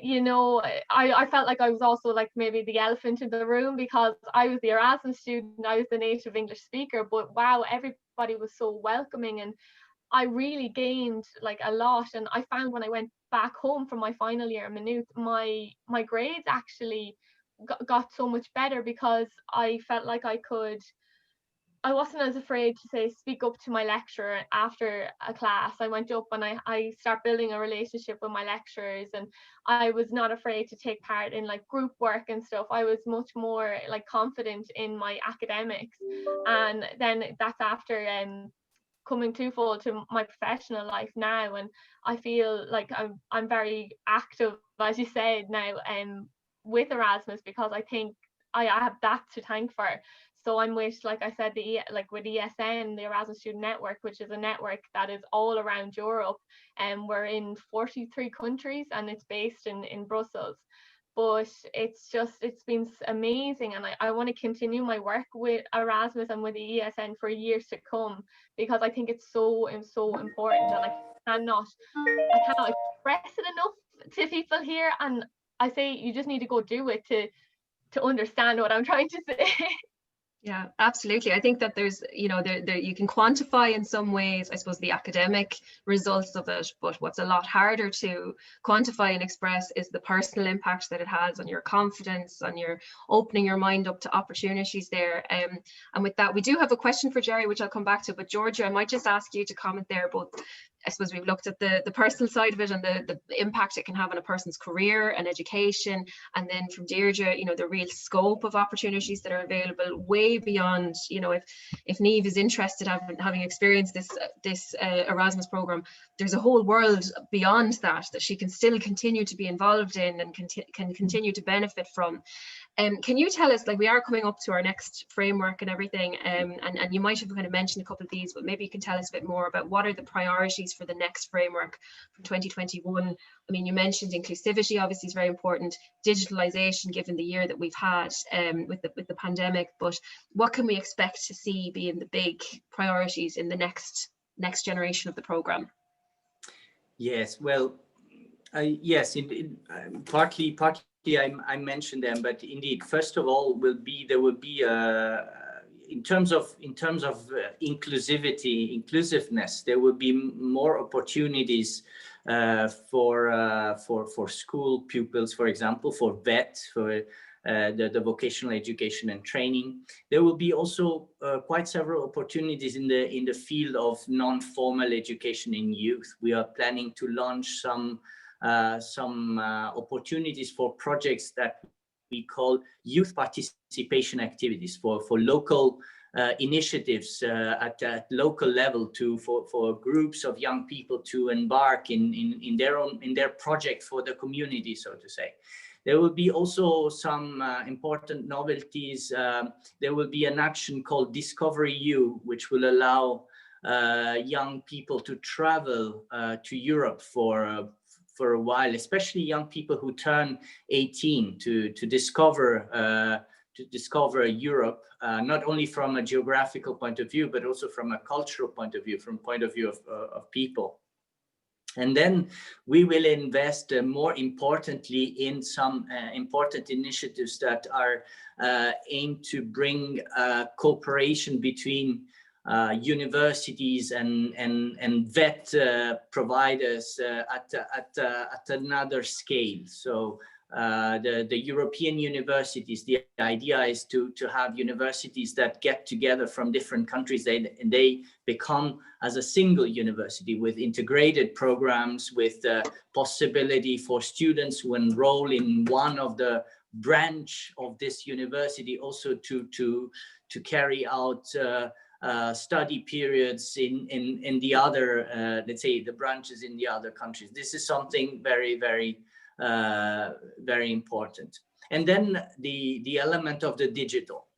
you know, I felt like I was also like maybe the elephant in the room, because I was the Erasmus student, I was the native English speaker, but wow, everybody was so welcoming, and I really gained like a lot. And I found when I went back home from my final year in Maynooth, my grades actually got so much better, because I felt like I wasn't as afraid to say speak up to my lecturer after a class. I went up and I start building a relationship with my lecturers, and I was not afraid to take part in like group work and stuff. I was much more like confident in my academics. And then that's after coming twofold to my professional life now, and I feel like I'm very active, as you said, now with Erasmus, because I think I have that to thank for. So I'm with, like I said, with ESN, the Erasmus Student Network, which is a network that is all around Europe, and we're in 43 countries, and it's based in Brussels. But it's been amazing, and I want to continue my work with Erasmus and with the ESN for years to come, because I think it's so important, and I cannot express it enough to people here. And I say you just need to go do it to understand what I'm trying to say. Yeah, absolutely. I think that there's, you know, there you can quantify in some ways, I suppose, the academic results of it, but what's a lot harder to quantify and express is the personal impact that it has on your confidence, on your opening your mind up to opportunities there. And with that, we do have a question for Jerry, which I'll come back to, but Georgia, I might just ask you to comment there, both I suppose we've looked at the personal side of it and the impact it can have on a person's career and education. And then from Deirdre, the real scope of opportunities that are available way beyond, if Niamh is interested in having experienced this Erasmus program, there's a whole world beyond that she can still continue to be involved in and can continue to benefit from. Can you tell us, we are coming up to our next framework and everything, and you might have kind of mentioned a couple of these, but maybe you can tell us a bit more about what are the priorities for the next framework from 2021. I mean, you mentioned inclusivity obviously is very important, digitalization given the year that we've had with the pandemic, but what can we expect to see being the big priorities in the next generation of the program? Yes, well, yes, partly I mentioned them, but indeed, first of all, there will be in terms of inclusiveness, there will be more opportunities for school pupils, for example, for VET, for the vocational education and training. There will be also quite several opportunities in the field of non-formal education in youth. We are planning to launch some opportunities for projects that we call youth participation activities for local initiatives at local level for groups of young people to embark in their project for the community, so to say. There will be also some important novelties. There will be an action called Discover EU, which will allow young people to travel to Europe for a while, especially young people who turn 18 to discover Europe, not only from a geographical point of view, but also from a cultural point of view, from point of view of people. And then we will invest more importantly in some important initiatives that are aimed to bring cooperation between universities and VET providers at another scale. So the European universities, the idea is to have universities that get together from different countries. They become as a single university with integrated programs, with the possibility for students who enroll in one of the branch of this university also to carry out study periods in the other, let's say, the branches in the other countries. This is something very, very very important. And then the element of the digital.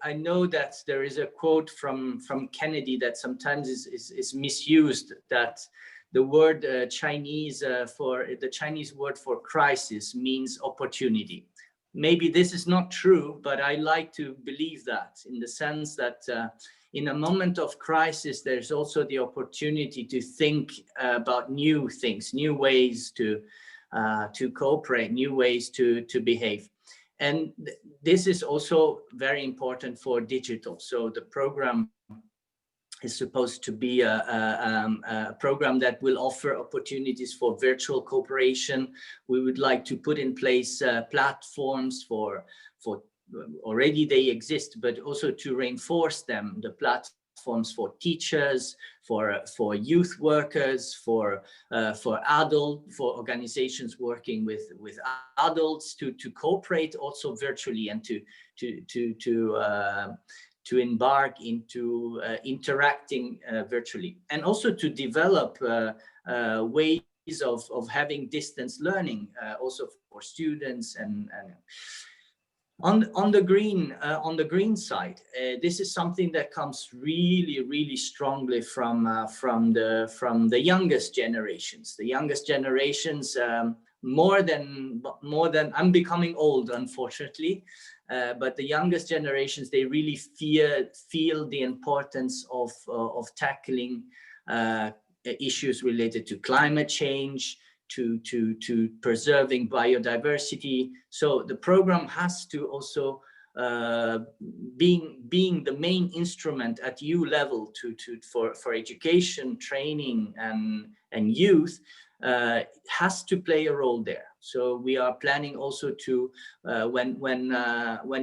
I know that there is a quote from Kennedy that sometimes is misused, that the word Chinese the Chinese word for crisis means opportunity. Maybe this is not true, but I like to believe that, in the sense that in a moment of crisis, there's also the opportunity to think about new things, new ways to cooperate, new ways to behave. And this is also very important for digital. So the program is supposed to be a program that will offer opportunities for virtual cooperation. We would like to put in place platforms for already they exist, but also to reinforce them, the platforms for teachers, for youth workers, for organizations working with adults to cooperate also virtually and to embark into interacting virtually, and also to develop ways of having distance learning also for students. And on the green side, this is something that comes really strongly from the youngest generations. The youngest generations, more than I'm becoming old, unfortunately, but the youngest generations, they really feel the importance of tackling issues related to climate change, to preserving biodiversity. So the program has to also being the main instrument at EU level for education, training, and youth, has to play a role there. So we are planning also to when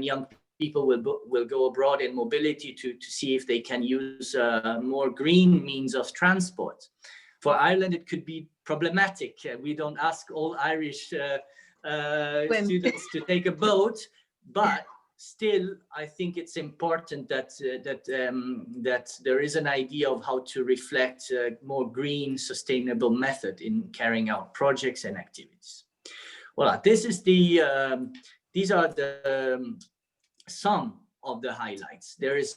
young people will go abroad in mobility to see if they can use more green means of transport. For Ireland, it could be problematic. We don't ask all Irish students to take a boat, but still, I think it's important that there is an idea of how to reflect a more green, sustainable method in carrying out projects and activities. Well, this is the these are the some of the highlights. There is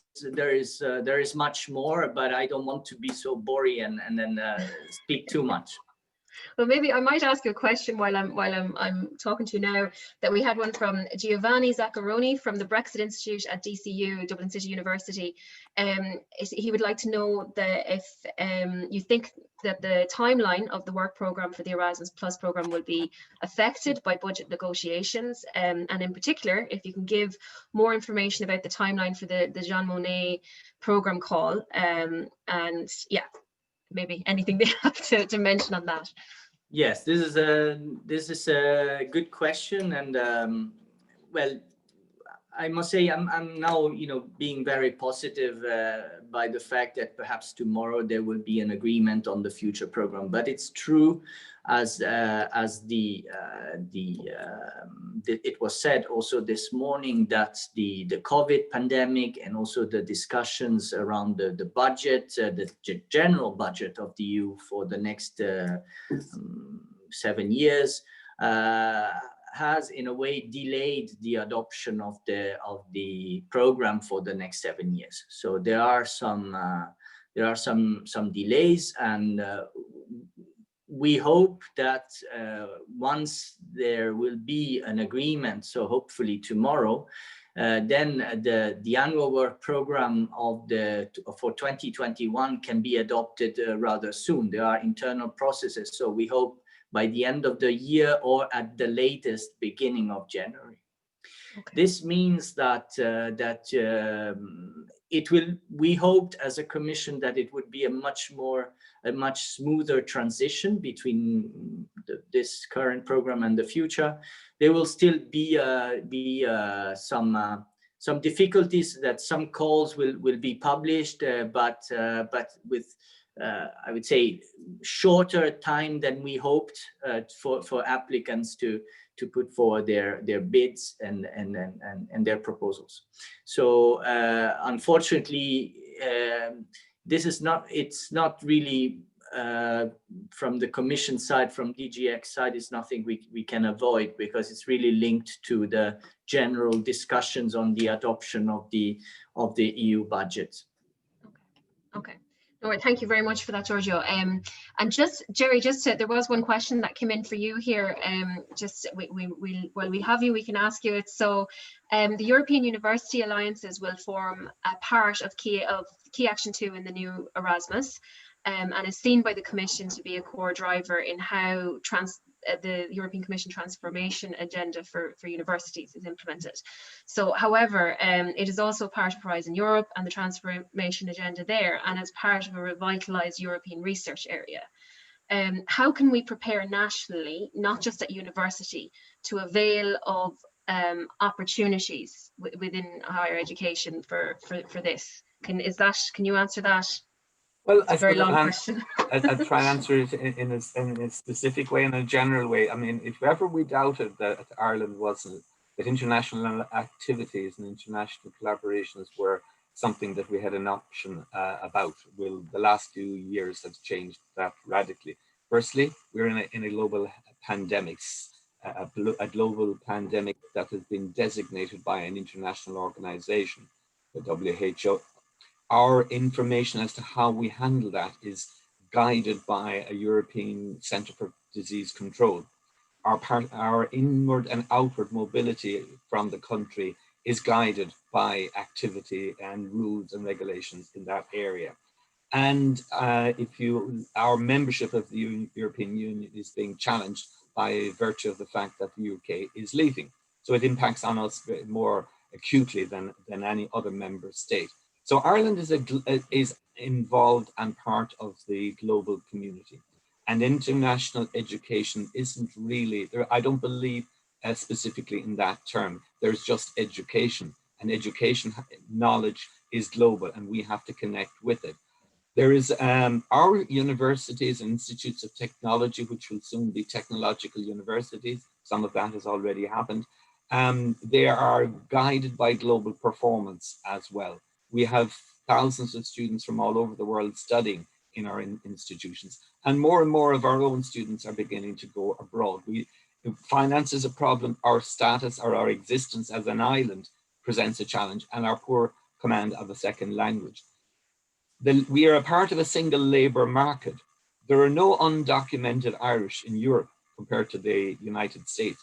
much more, but I don't want to be so boring and then speak too much. Well, maybe I might ask you a question while I'm talking to you now. That we had one from Giovanni Zaccaroni from the Brexit Institute at DCU, Dublin City University. He would like to know that if you think that the timeline of the work programme for the Erasmus Plus programme will be affected by budget negotiations, and in particular, if you can give more information about the timeline for the Jean Monnet programme call, and yeah, maybe anything they have to mention on that. Yes, this is a good question, and well, I must say I'm now being very positive by the fact that perhaps tomorrow there will be an agreement on the future program. But it's true, as it was said also this morning, that the COVID pandemic and also the discussions around the budget, the general budget of the EU for the next 7 years, has in a way delayed the adoption of the program for the next 7 years. So there are some delays, and we hope that once there will be an agreement, so hopefully tomorrow, then the annual work program for 2021 can be adopted rather soon. There are internal processes, so we hope by the end of the year or at the latest beginning of January. Okay. This means that it will. We hoped as a Commission that it would be a much smoother transition between this current program and the future. There will still be some difficulties, that some calls will be published, but with I would say shorter time than we hoped for applicants to put forward their bids and their proposals. So unfortunately, it's not really from the Commission side, from DGX side, it's nothing we can avoid, because it's really linked to the general discussions on the adoption of the EU budget. Okay. All right, thank you very much for that, Giorgio. And just Jerry, there was one question that came in for you here. While we have you, we can ask you it. So, the European University Alliances will form a part of Key Action 2 in the new Erasmus, and is seen by the Commission to be a core driver in how the European Commission transformation agenda for universities is implemented. So, however, it is also part of Horizon Europe and the transformation agenda there, and as part of a revitalised European research area. How can we prepare nationally, not just at university, to avail of opportunities within higher education for this? Can you answer that? Well, it's a very long question. I'll try and answer it in a specific way, in a general way. I mean, if ever we doubted that Ireland wasn't, that international activities and international collaborations were something that we had an option about, well, the last few years have changed that radically. Firstly, we're in a global pandemic, a global pandemic that has been designated by an international organization, the WHO. Our information as to how we handle that is guided by a European Centre for Disease Control. Our inward and outward mobility from the country is guided by activity and rules and regulations in that area. And our membership of the European Union is being challenged by virtue of the fact that the UK is leaving. So it impacts on us more acutely than any other member state. So Ireland is involved and part of the global community, and international education isn't really, I don't believe specifically in that term. There's just education, and education knowledge is global, and we have to connect with it. There is our universities and institutes of technology, which will soon be technological universities. Some of that has already happened. They are guided by global performance as well. We have thousands of students from all over the world studying in our institutions, and more of our own students are beginning to go abroad. Finance is a problem. Our status or our existence as an island presents a challenge, and our poor command of a second language. We are a part of a single labour market. There are no undocumented Irish in Europe compared to the United States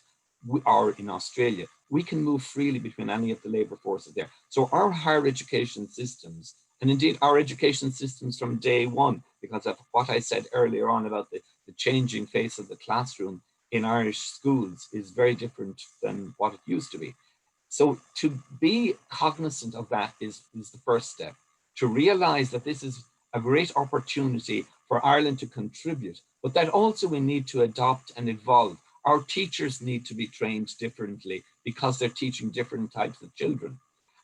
or in Australia. We can move freely between any of the labour forces there. So our higher education systems, and indeed our education systems from day one, because of what I said earlier on about the changing face of the classroom in Irish schools, is very different than what it used to be. So to be cognizant of that is the first step. To realise that this is a great opportunity for Ireland to contribute, but that also we need to adopt and evolve. Our teachers need to be trained differently because they're teaching different types of children.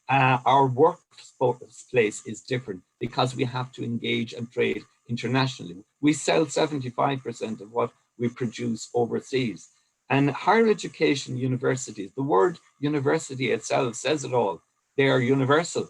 Our workplace is different because we have to engage and trade internationally. We sell 75% of what we produce overseas. And higher education universities, the word university itself says it all. They are universal.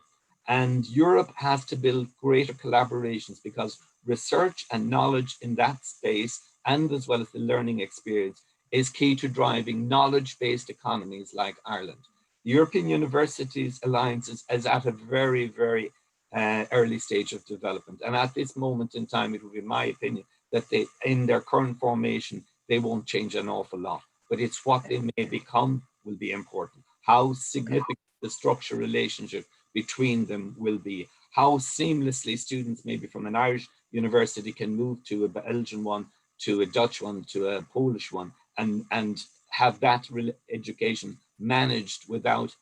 And Europe has to build greater collaborations because research and knowledge in that space, and as well as the learning experience, is key to driving knowledge-based economies like Ireland. The European Universities Alliance is at a very, very early stage of development. And at this moment in time, it would be my opinion that they, in their current formation, they won't change an awful lot. But it's what they may become will be important. How significant the structural relationship between them will be, how seamlessly students maybe from an Irish university can move to a Belgian one, to a Dutch one, to a Polish one, and have that education managed without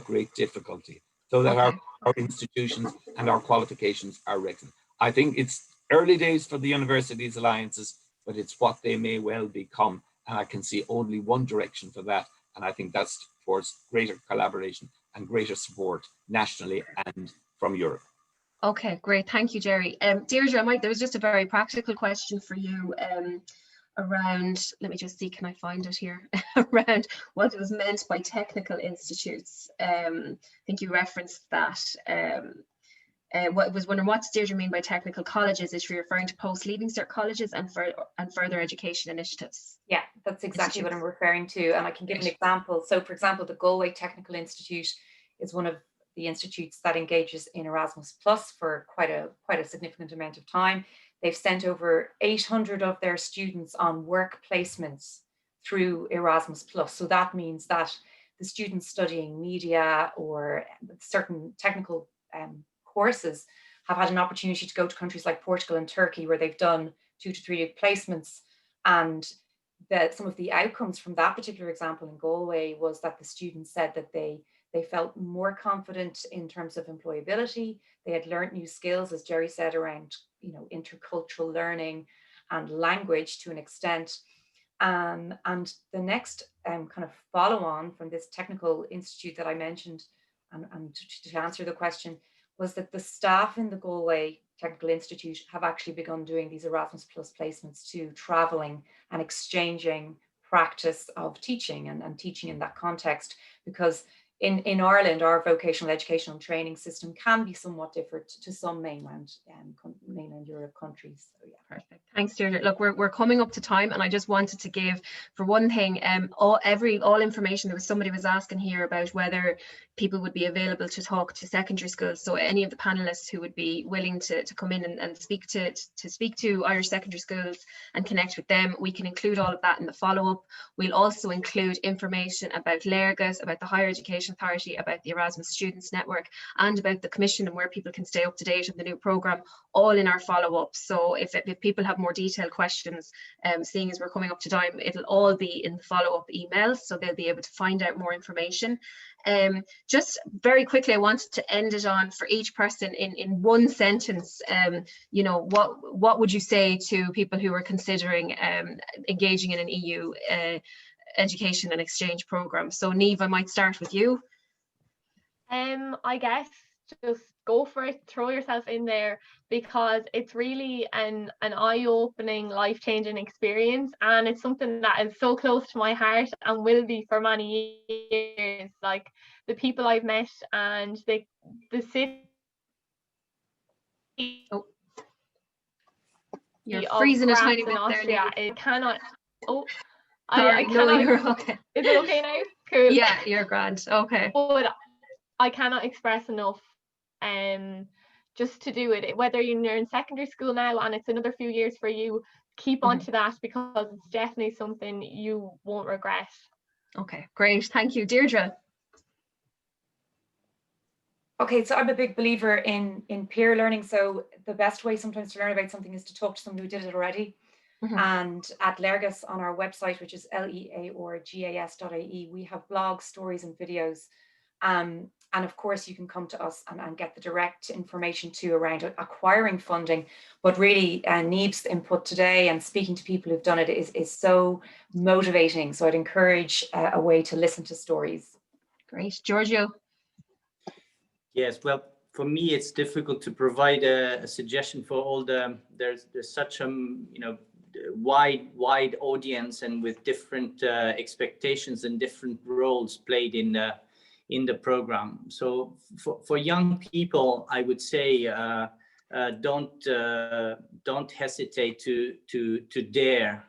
great difficulty, so that our institutions and our qualifications are recognized. I think it's early days for the Universities Alliances, but it's what they may well become. And I can see only one direction for that. And I think that's towards greater collaboration and greater support nationally and from Europe. Okay, great. Thank you, Jerry. Deirdre, there was just a very practical question for you around, let me just see, can I find it here, around what was meant by technical institutes. I think you referenced that. What was wondering, what does Deirdre mean by technical colleges? Is she referring to post-leaving cert colleges and further education initiatives? Yeah, that's exactly what I'm referring to, and I can give an example. So, for example, the Galway Technical Institute is one of the institutes that engages in Erasmus Plus for quite a significant amount of time. They've sent over 800 of their students on work placements through Erasmus Plus. So that means that the students studying media or certain technical courses have had an opportunity to go to countries like Portugal and Turkey, where they've done 2 to 3 placements. And some of the outcomes from that particular example in Galway was that the students said that they felt more confident in terms of employability. They had learned new skills, as Jerry said, around intercultural learning and language to an extent. And the next kind of follow on from this technical institute that I mentioned, and to answer the question, was that the staff in the Galway Technical Institute have actually begun doing these Erasmus Plus placements too, traveling and exchanging practice of teaching and teaching in that context, because in Ireland, our vocational educational and training system can be somewhat different to some mainland Europe countries. So, yeah. Perfect. Thanks, Deirdre. Look, we're coming up to time, and I just wanted to give, for one thing, all information. Somebody was asking here about whether people would be available to talk to secondary schools. So any of the panelists who would be willing to come in and speak to Irish secondary schools and connect with them, we can include all of that in the follow-up. We'll also include information about Lergas, about the Higher Education Authority, about the Erasmus Students Network, and about the Commission and where people can stay up to date on the new programme, all in our follow-up. So if people have more detailed questions, seeing as we're coming up to time, it'll all be in the follow-up emails, so they'll be able to find out more information. Just very quickly, I wanted to end it on, for each person in one sentence, what would you say to people who are considering engaging in an EU education and exchange programme? So Niamh, I might start with you. I guess just go for it, throw yourself in there, because it's really an eye-opening, life-changing experience, and it's something that is so close to my heart and will be for many years. Like the people I've met and the city. Oh, you're freezing a tiny bit in Austria. there. It cannot. Oh, I know cannot, you're okay. Is it okay now? Cool. Yeah, you're grand. Okay. But I cannot express enough just to do it, whether you're in secondary school now and it's another few years for you, keep on to that, because it's definitely something you won't regret. Okay, great. Thank you. Deirdre. Okay, so I'm a big believer in peer learning. So the best way sometimes to learn about something is to talk to somebody who did it already. And at Lergas, on our website, which is leaorgas.ie, we have blogs, stories and videos. And of course, you can come to us and get the direct information too around acquiring funding. But really, Niamh's input today and speaking to people who've done it is so motivating. So I'd encourage a way to listen to stories. Great. Giorgio. Yes, well, for me, it's difficult to provide a suggestion for all there's such a wide audience, and with different expectations and different roles played in the program. So for young people, I would say don't hesitate to dare,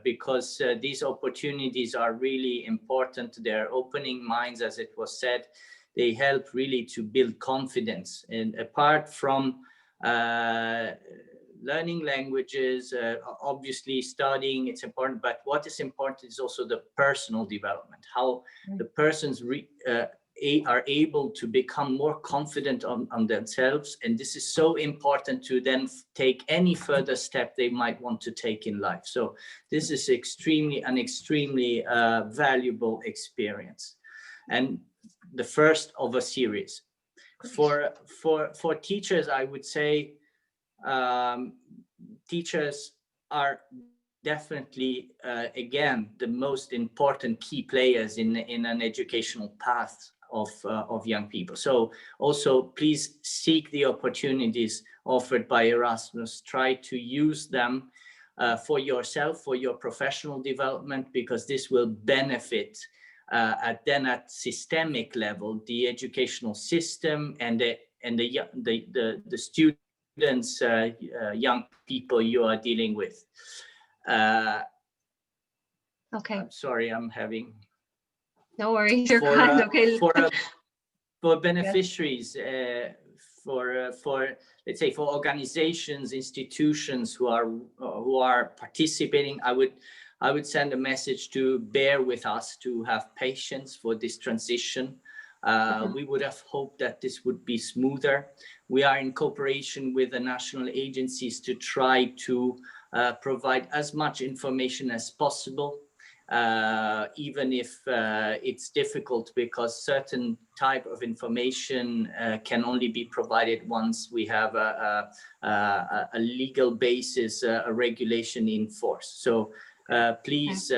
because these opportunities are really important. They're opening minds, as it was said. They help really to build confidence. And apart from learning languages, obviously studying, it's important, but what is important is also the personal development, how the persons are able to become more confident on themselves. And this is so important to then take any further step they might want to take in life. So this is extremely valuable experience. And the first of a series. For teachers, I would say teachers are definitely again the most important key players in an educational path of young people. So also please seek the opportunities offered by Erasmus. Try to use them for yourself, for your professional development, because this will benefit at systemic level the educational system and the students, young people you are dealing with. Okay. I'm sorry, I'm having. No worries. You're fine. Okay. For beneficiaries, for let's say for organizations, institutions who are participating, I would send a message to bear with us, to have patience for this transition. We would have hoped that this would be smoother. We are in cooperation with the national agencies to try to provide as much information as possible, even if it's difficult, because certain type of information can only be provided once we have a legal basis, a regulation in force. So please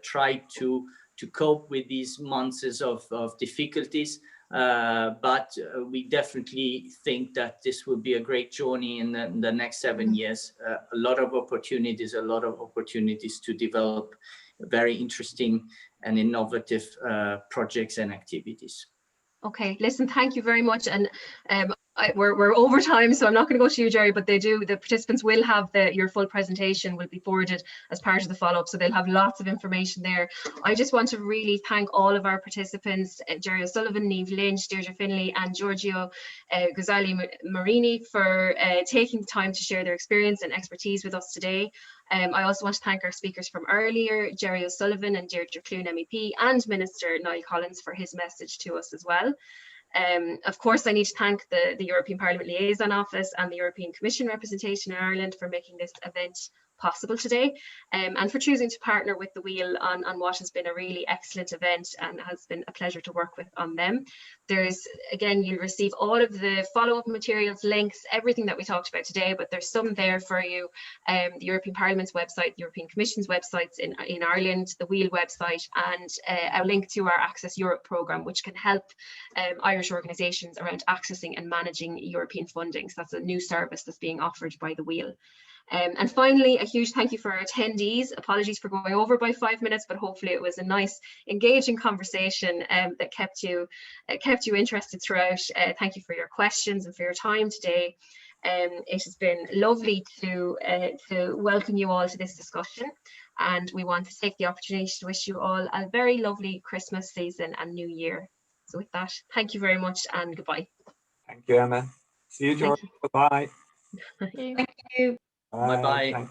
try to cope with these months of difficulties, but we definitely think that this will be a great journey in the next 7 years. A lot of opportunities to develop very interesting and innovative projects and activities. Okay, listen, thank you very much. And we're over time, so I'm not going to go to you, Jerry, but the participants will have your full presentation will be forwarded as part of the follow-up, so they'll have lots of information there. I just want to really thank all of our participants, Jerry O'Sullivan, Niamh Lynch, Deirdre Finlay and Giorgio Ghazali Marini, for taking the time to share their experience and expertise with us today. I also want to thank our speakers from earlier, Jerry O'Sullivan and Deirdre Clune MEP, and Minister Niall Collins for his message to us as well. Of course, I need to thank the European Parliament Liaison Office and the European Commission representation in Ireland for making this event possible today, and for choosing to partner with the Wheel on what has been a really excellent event and has been a pleasure to work with on them. There's, again, you'll receive all of the follow-up materials, links, everything that we talked about today, but there's some there for you. The European Parliament's website, the European Commission's websites in Ireland, the Wheel website, and a link to our Access Europe programme, which can help Irish organisations around accessing and managing European funding. So that's a new service that's being offered by the Wheel. And finally, a huge thank you for our attendees. Apologies for going over by 5 minutes, but hopefully it was a nice, engaging conversation that kept you interested throughout. Thank you for your questions and for your time today. It has been lovely to welcome you all to this discussion, and we want to take the opportunity to wish you all a very lovely Christmas season and New Year. So with that, thank you very much and goodbye. Thank you, Emma. See you, George. Bye-bye. Thank you. Thank you. Bye-bye.